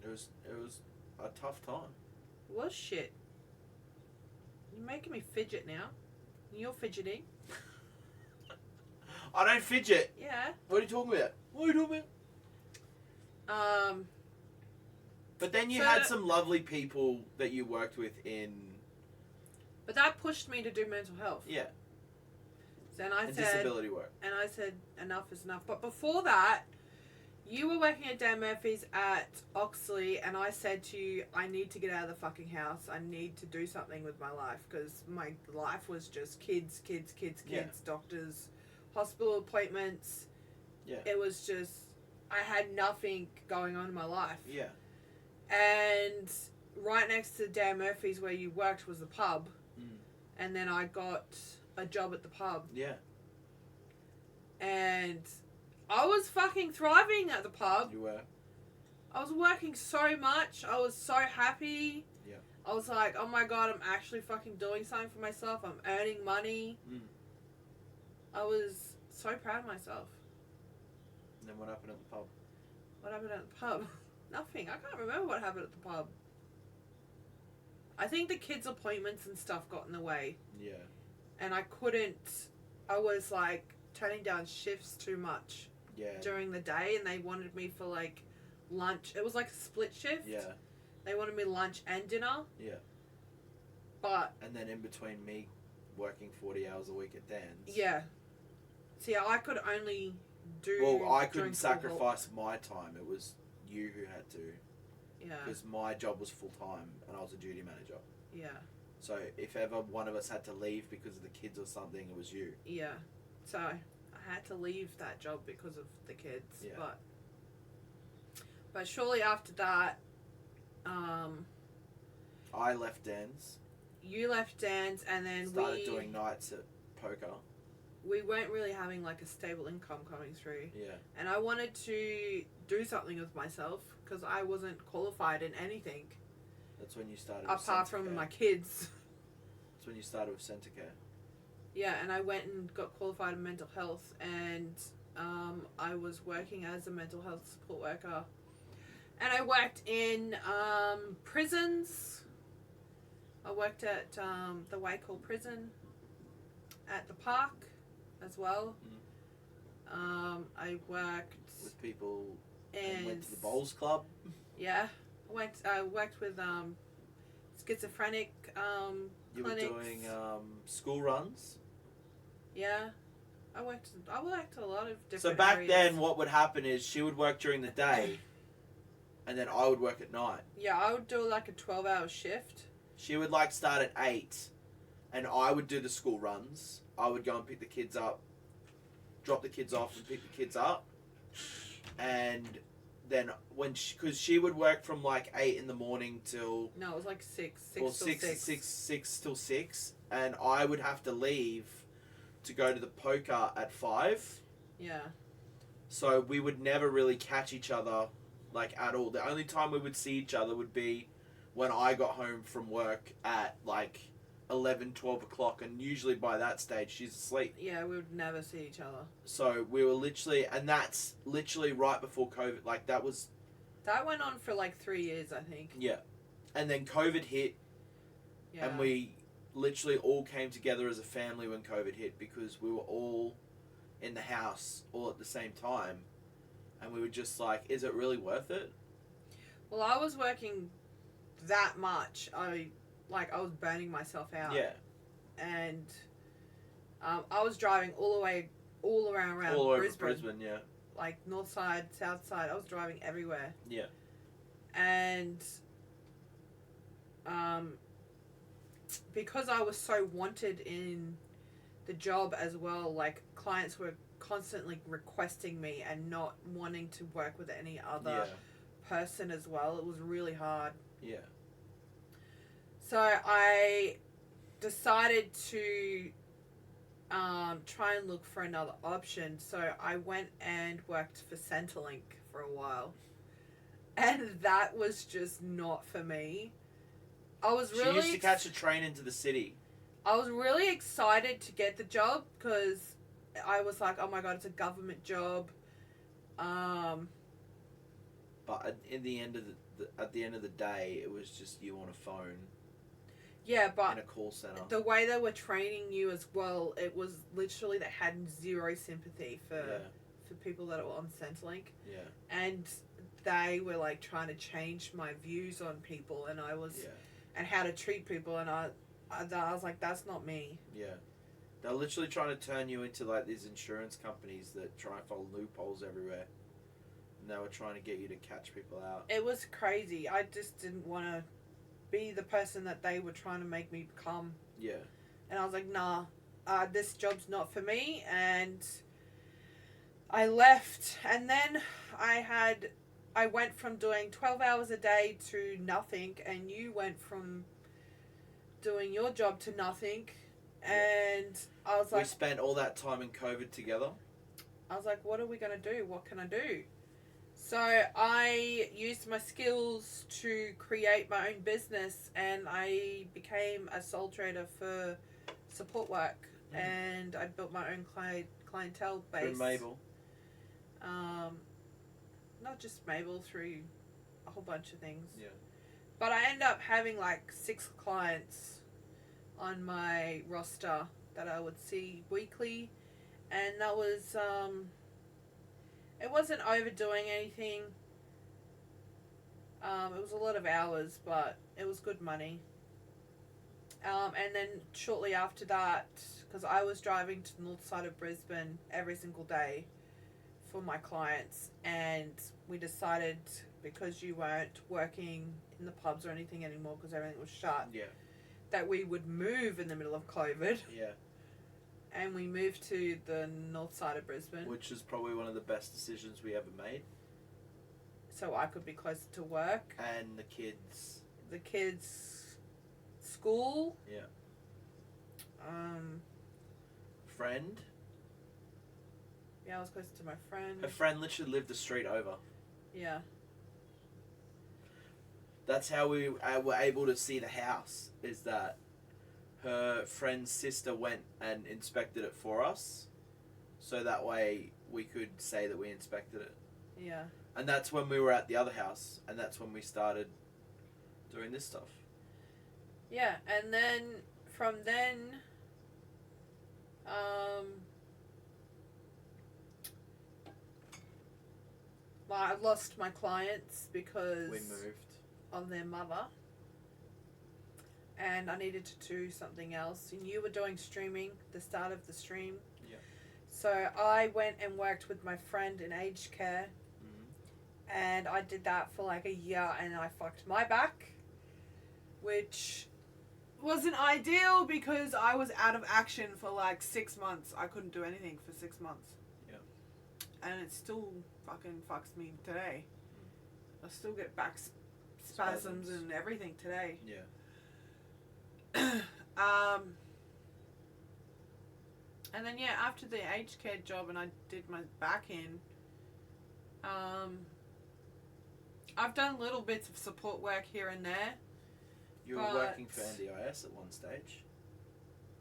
B: It was a tough time.
C: It was shit. You're making me fidget now. You're fidgeting.
B: I don't fidget.
C: Yeah.
B: What are you talking about? What are you talking about? But then you
C: So-
B: had some lovely people that you worked with in...
C: But that pushed me to do mental health.
B: Yeah.
C: Then I
B: and
C: said,
B: disability work.
C: and I said, enough is enough. But before that, you were working at Dan Murphy's at Oxley, and I said to you, I need to get out of the fucking house. I need to do something with my life, because my life was just kids,
B: Yeah.
C: doctors, hospital appointments.
B: Yeah.
C: It was just, I had nothing going on in my life.
B: Yeah.
C: And right next to Dan Murphy's where you worked was the pub. And then I got a job at the pub.
B: Yeah.
C: And I was fucking thriving at the pub.
B: You were.
C: I was working so much. I was so happy.
B: Yeah.
C: I was like, oh my god, I'm actually fucking doing something for myself. I'm earning money. I was so proud of myself.
B: And then what happened at the pub?
C: What happened at the pub? Nothing. I can't remember what happened at the pub. I think the kids' appointments and stuff got in the way.
B: Yeah.
C: And I was like turning down shifts too much
B: Yeah.
C: during the day, and they wanted me for like lunch. It was like a split shift.
B: Yeah.
C: They wanted me lunch and dinner.
B: Yeah.
C: But
B: And then in between me working 40 hours a week at Dan's.
C: yeah. See, I could only do.
B: Well, I
C: during
B: couldn't
C: school
B: sacrifice my time. It was you who had to.
C: Yeah.
B: Because my job was full time and I was a duty manager.
C: Yeah.
B: So if ever one of us had to leave because of the kids or something, it was you.
C: Yeah. So I had to leave that job because of the kids.
B: Yeah.
C: But shortly after that,
B: I left Dan's.
C: you left Dan's, and then
B: Started doing nights at poker.
C: we weren't really having like a stable income coming through.
B: Yeah.
C: And I wanted to do something with myself because I wasn't qualified in anything
B: That's when you started.
C: apart from my kids.
B: That's when you started with Centre Care.
C: Yeah, and I went and got qualified in mental health, and I was working as a mental health support worker. And I worked in prisons. I worked at the Wakefield prison, at the park as well. I worked
B: with people and went to the
C: and
B: bowls club.
C: yeah, I worked with schizophrenic
B: You
C: clinics.
B: were doing school runs.
C: Yeah, I worked a lot of different.
B: So back
C: areas.
B: then, what would happen is she would work during the day, and then I would work at night.
C: Yeah, I would do like a 12-hour shift.
B: She would like start at 8, and I would do the school runs. I would go and pick the kids up, drop the kids off, and pick the kids up, and then because she would work from like 8 in the morning till
C: No, it was like 6
B: or
C: till
B: 6 till 6, and I would have to leave to go to the poker at 5.
C: Yeah.
B: So we would never really catch each other like at all. The only time we would see each other would be when I got home from work at like 11, 12 o'clock, and usually by that stage she's asleep.
C: Yeah, we would never see each other.
B: So we were literally, and that's literally right before COVID. Like that was.
C: That went on for like 3 years, I think.
B: Yeah. And then COVID hit,
C: Yeah.
B: and we literally all came together as a family when COVID hit because we were all in the house all at the same time, and we were just like, is it really worth it?
C: Well, I was working that much. I was burning myself out.
B: Yeah.
C: And I was driving all around
B: All over
C: Brisbane.
B: Brisbane, yeah.
C: Like north side, south side. I was driving everywhere.
B: Yeah.
C: And because I was so wanted in the job as well, like clients were constantly requesting me and not wanting to work with any other person as well. It was really hard.
B: Yeah.
C: So I decided to try and look for another option. So I went and worked for Centrelink for a while. And that was just not for me. I was really...
B: She used to catch a train into the city.
C: I was really excited to get the job because I was like, oh my god, it's a government job.
B: But at the end of the day, it was just you on a phone.
C: Yeah, but
B: in a call center.
C: The way they were training you as well, it was literally they had zero sympathy for people that were on Centrelink.
B: Yeah.
C: And they were like trying to change my views on people, and I was and how to treat people, and I was like, that's not me.
B: Yeah. They're literally trying to turn you into like these insurance companies that try and follow loopholes everywhere. And they were trying to get you to catch people out.
C: It was crazy. I just didn't want to be the person that they were trying to make me become.
B: Yeah.
C: And I was like, nah, this job's not for me. And I left. And then I went from doing 12 hours a day to nothing. And you went from doing your job to nothing. And I was like...
B: We spent all that time in COVID together.
C: I was like, what are we going to do? What can I do? So I used my skills to create my own business, and I became a sole trader for support work, and I built my own clientele base.
B: Through Mabel.
C: Not just Mabel, through a whole bunch of things.
B: Yeah.
C: But I ended up having like 6 clients on my roster that I would see weekly, and that was it wasn't overdoing anything. It was a lot of hours, but it was good money. And then shortly after that, because I was driving to the north side of Brisbane every single day for my clients, and we decided, because you weren't working in the pubs or anything anymore because everything was shut, that we would move in the middle of COVID.
B: Yeah.
C: And we moved to the north side of Brisbane.
B: Which is probably one of the best decisions we ever made.
C: So I could be closer to work.
B: And the kids.
C: The kids' school.
B: Yeah.
C: Um.
B: Friend.
C: Yeah, I was close to my friend.
B: Her friend literally lived the street over.
C: Yeah.
B: That's how we were able to see the house, is that her friend's sister went and inspected it for us, so that way we could say that we inspected it.
C: Yeah.
B: And that's when we were at the other house, and that's when we started doing this stuff.
C: Yeah, and then from then, I lost my clients because
B: We moved.
C: of their mother, and I needed to do something else. And you were doing streaming, the start of the stream.
B: Yeah.
C: So I went and worked with my friend in aged care, and I did that for like a year, and I fucked my back, which wasn't ideal because I was out of action for like 6 months. I couldn't do anything for 6 months.
B: Yeah.
C: And it still fucking fucks me today. I still get back spasms and everything today.
B: Yeah.
C: And then yeah, after the aged care job and I did my back in, I've done little bits of support work here and there.
B: You were working for NDIS at one stage.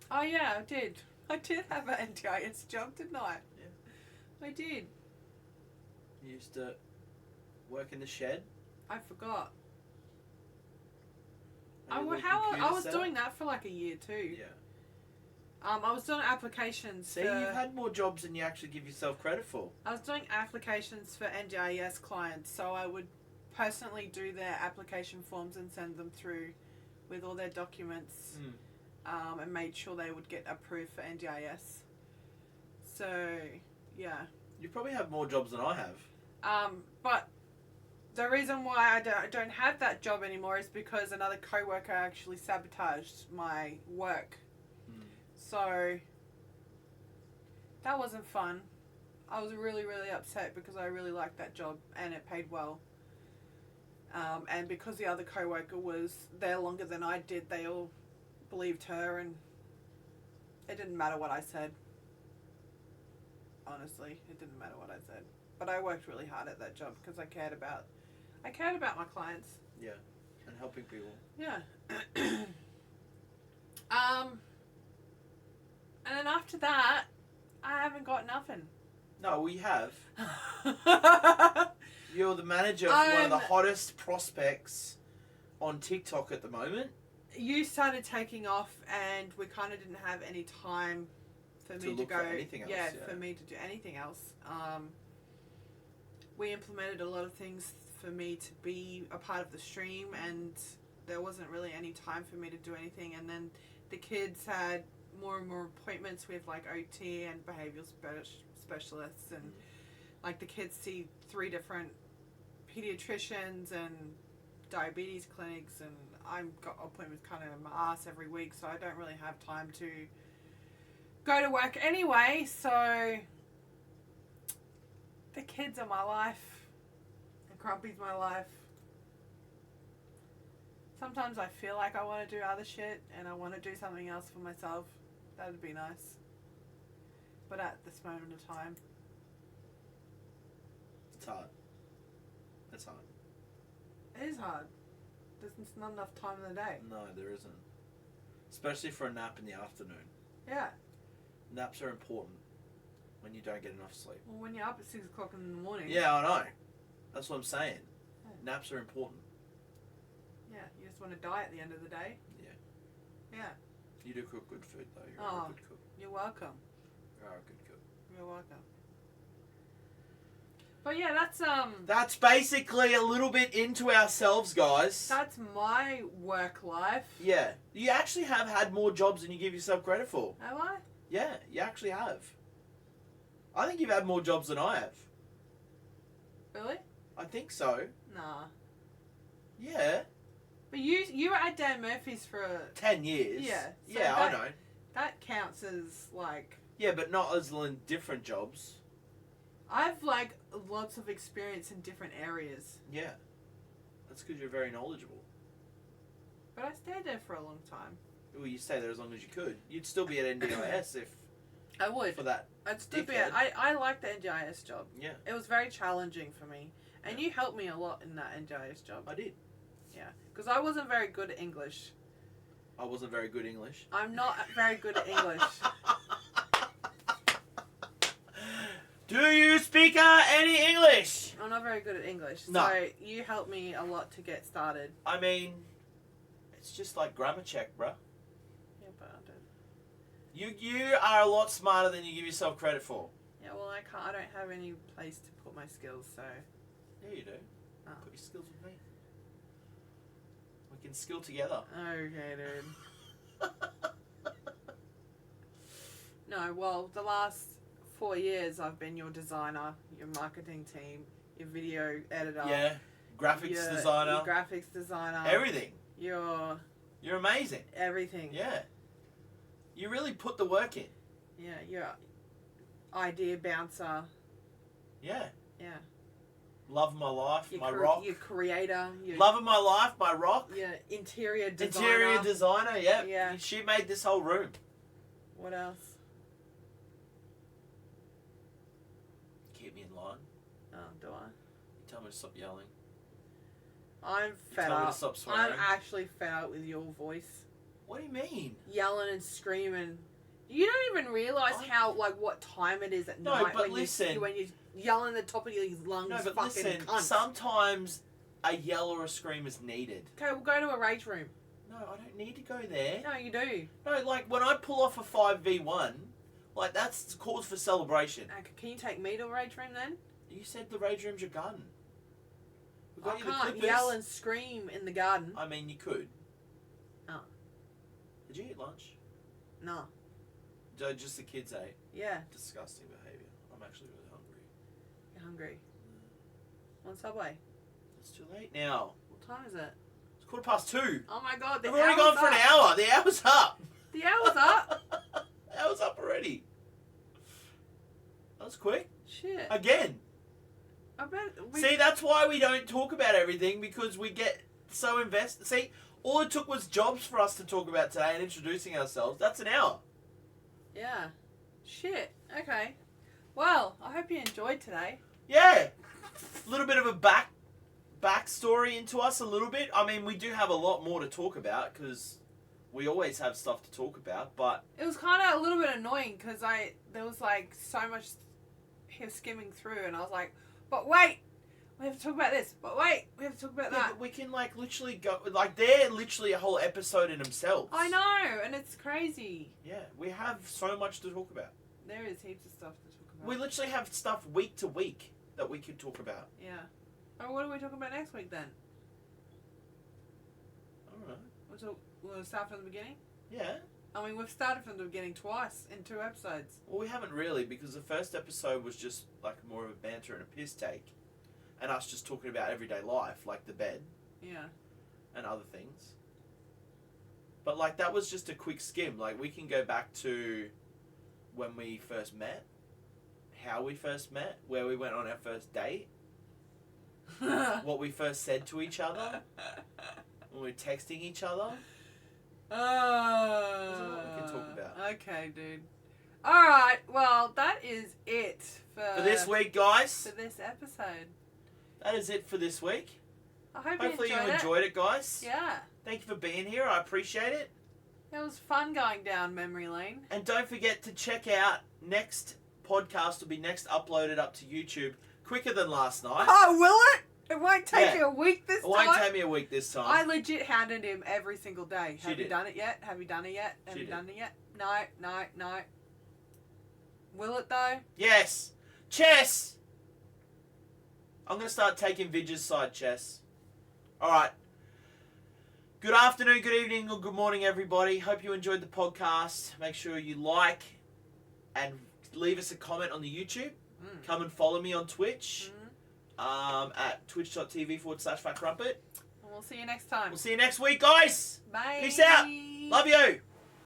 C: Oh yeah, I did. I did have an NDIS job, didn't I?
B: Yeah.
C: I did.
B: You used to work in the shed.
C: I forgot.
B: Had your little
C: I
B: computer
C: was
B: set
C: doing
B: up?
C: that for like a year too.
B: Yeah.
C: I was doing applications.
B: See,
C: for,
B: you've had more jobs than you actually give yourself credit for.
C: I was doing applications for NDIS clients, so I would personally do their application forms and send them through with all their documents, and made sure they would get approved for NDIS. So, yeah.
B: You probably have more jobs than I have.
C: But the reason why I don't have that job anymore is because another co-worker actually sabotaged my work. So, that wasn't fun. I was really, really upset because I really liked that job and it paid well. And because the other co-worker was there longer than I did, they all believed her and it didn't matter what I said. Honestly, it didn't matter what I said. But I worked really hard at that job because I cared about my clients.
B: Yeah. And helping people.
C: Yeah. And then after that, I haven't got nothing.
B: No, we have. You're the manager for one of the hottest prospects on TikTok at the moment.
C: You started taking off and we kind of didn't have any time for me to go.
B: For anything else,
C: yeah, for me to do anything else. We implemented a lot of things for me to be a part of the stream and there wasn't really any time for me to do anything. And then the kids had more and more appointments with like OT and behavioural specialists and like the kids see 3 different pediatricians and diabetes clinics and I've got appointments kind of in my ass every week, so I don't really have time to go to work anyway. So the kids are my life and Crumpy's my life. Sometimes I feel like I want to do other shit and I want to do something else for myself. That'd be nice. But at this moment of time,
B: it's hard. It's hard.
C: it is hard. There's not enough time in the day.
B: No, there isn't. Especially for a nap in the afternoon.
C: Yeah.
B: Naps are important when you don't get enough sleep.
C: Well, when you're up at 6 o'clock in the morning.
B: Yeah, I know. That's what I'm saying.
C: Yeah.
B: Naps are important.
C: Yeah, you just want to die at the end of the day.
B: Yeah.
C: Yeah.
B: You do cook good food though. You're
C: Oh.
B: a good cook.
C: You're welcome.
B: You are a good cook.
C: You're welcome. But yeah,
B: That's basically a little bit into ourselves, guys.
C: that's my work life.
B: Yeah. You actually have had more jobs than you give yourself credit for.
C: Have I?
B: Yeah, you actually have. I think you've had more jobs than I have.
C: Really?
B: I think so.
C: Nah.
B: Yeah.
C: But you were at Dan Murphy's for
B: 10 years.
C: Yeah, so
B: Yeah, I
C: that-
B: know.
C: that counts as like
B: Yeah, but not as in different jobs.
C: I've like lots of experience in different areas.
B: Yeah. That's because you're very knowledgeable.
C: But I stayed there for a long time.
B: Well, you stay there as long as you could. You'd still be at NDIS if
C: I would.
B: for that.
C: It's stupid.
B: dickhead.
C: I like the NGIS job.
B: Yeah,
C: It was very challenging for me. And
B: Yeah.
C: you helped me a lot in that NGIS job.
B: I did.
C: Yeah. Because I wasn't very good at English.
B: I wasn't very good English.
C: I'm not very good at English.
B: Do you speak any English?
C: I'm not very good at English.
B: No.
C: So you helped me a lot to get started.
B: I mean, it's just like grammar check, bruh.
C: Yeah, but I don't.
B: You are a lot smarter than you give yourself credit for.
C: Yeah, well, I don't have any place to put my skills, so.
B: Yeah, you do.
C: Oh.
B: Put your skills with me. We can skill together.
C: Okay, dude. No, well, the last 4 years I've been your designer, your marketing team, your video editor.
B: Yeah, graphics designer.
C: Your graphics designer.
B: Everything.
C: Your
B: You're amazing.
C: everything.
B: Yeah. You really put the work in.
C: Yeah, your idea bouncer.
B: Yeah.
C: Yeah.
B: Love of my life,
C: Your
B: my rock.
C: Your creator. Your,
B: Love of my life, my rock.
C: Your interior designer.
B: Interior designer, yeah.
C: Yeah.
B: She made this whole room.
C: What else?
B: Keep me in line.
C: Oh, do I?
B: You tell me to stop yelling.
C: I'm
B: You
C: fed
B: tell me
C: up.
B: to stop
C: I'm
B: swearing.
C: actually fed up with your voice.
B: What do you mean?
C: Yelling and screaming. You don't even realise how, like, what time it is at
B: No,
C: night
B: but
C: when
B: listen.
C: you're yelling at the top of your lungs,
B: No, but
C: fucking
B: listen,
C: cunt.
B: sometimes a yell or a scream is needed.
C: Okay, we'll go to a rage room.
B: No, I don't need to go there.
C: No, you do.
B: No, like when I pull off a 5v1, like that's cause for celebration.
C: Can you take me to a rage room then?
B: You said the rage room's your garden. We've
C: I
B: got you the
C: can't
B: clippers.
C: yell and scream in the garden.
B: I mean, you could.
C: Oh.
B: Did you eat lunch?
C: No.
B: Just the kids ate.
C: Yeah,
B: Disgusting behaviour. I'm actually really hungry.
C: you're hungry. On Subway.
B: It's too late now.
C: What time is it?
B: It's 2:15.
C: Oh my god, the
B: We've already
C: hour's
B: gone for
C: up.
B: an hour. The hour's up.
C: The hour's up.
B: The hour's up already. That was quick.
C: Shit.
B: Again.
C: I bet we...
B: See, that's why we don't talk about everything, because we get so invested. See, all it took was jobs for us to talk about today and introducing ourselves. That's an hour.
C: Yeah. Shit. Okay. Well, I hope you enjoyed today.
B: Yeah. A little bit of a backstory into us, a little bit. I mean, we do have a lot more to talk about, because we always have stuff to talk about, but...
C: It was kind of a little bit annoying because there was like so much here skimming through, and I was like, but wait, we have to talk about this. But wait, we have to talk about
B: Yeah,
C: that.
B: but we can, like, literally go... Like, they're literally a whole episode in themselves.
C: I know, and it's crazy.
B: Yeah, we have so much to talk about.
C: There is heaps of stuff to talk about.
B: We literally have stuff week to week that we could talk about.
C: Yeah. Oh, what are we talking about next week then?
B: I don't know.
C: We'll start from the beginning?
B: Yeah.
C: I mean, we've started from the beginning twice in 2 episodes.
B: Well, we haven't really, because the first episode was just like more of a banter and a piss take, and us just talking about everyday life, like the bed
C: Yeah.
B: and other things. But like that was just a quick skim. Like we can go back to when we first met, how we first met, where we went on our first date, what we first said to each other, when we were texting each other. There's a lot we can talk about.
C: Okay, dude. Alright, well, that is it
B: For this week, guys.
C: For this episode.
B: That is it for this week.
C: I hope
B: Hopefully
C: you
B: you enjoyed it, guys.
C: Yeah.
B: Thank you for being here. I appreciate it.
C: It was fun going down memory lane.
B: And don't forget to check out next podcast will be next uploaded up to YouTube quicker than last night.
C: Oh, will it? It won't take
B: Yeah.
C: you a week this
B: It
C: time?
B: won't take me a week this time.
C: I legit handed him every single day.
B: She
C: Have you
B: did.
C: done it yet? Have you done it yet? Have
B: She
C: you
B: did.
C: done it yet? No, no, no. Will it though?
B: Yes. Chess! I'm going to start taking Vidge's side, Chess. Alright. Good afternoon, good evening, or good morning, everybody. Hope you enjoyed the podcast. Make sure you like and leave us a comment on the YouTube. Come and follow me on Twitch at twitch.tv/PhatCrumpet.
C: And we'll see you next time.
B: We'll see you next week, guys.
C: Bye.
B: Peace out. Love you.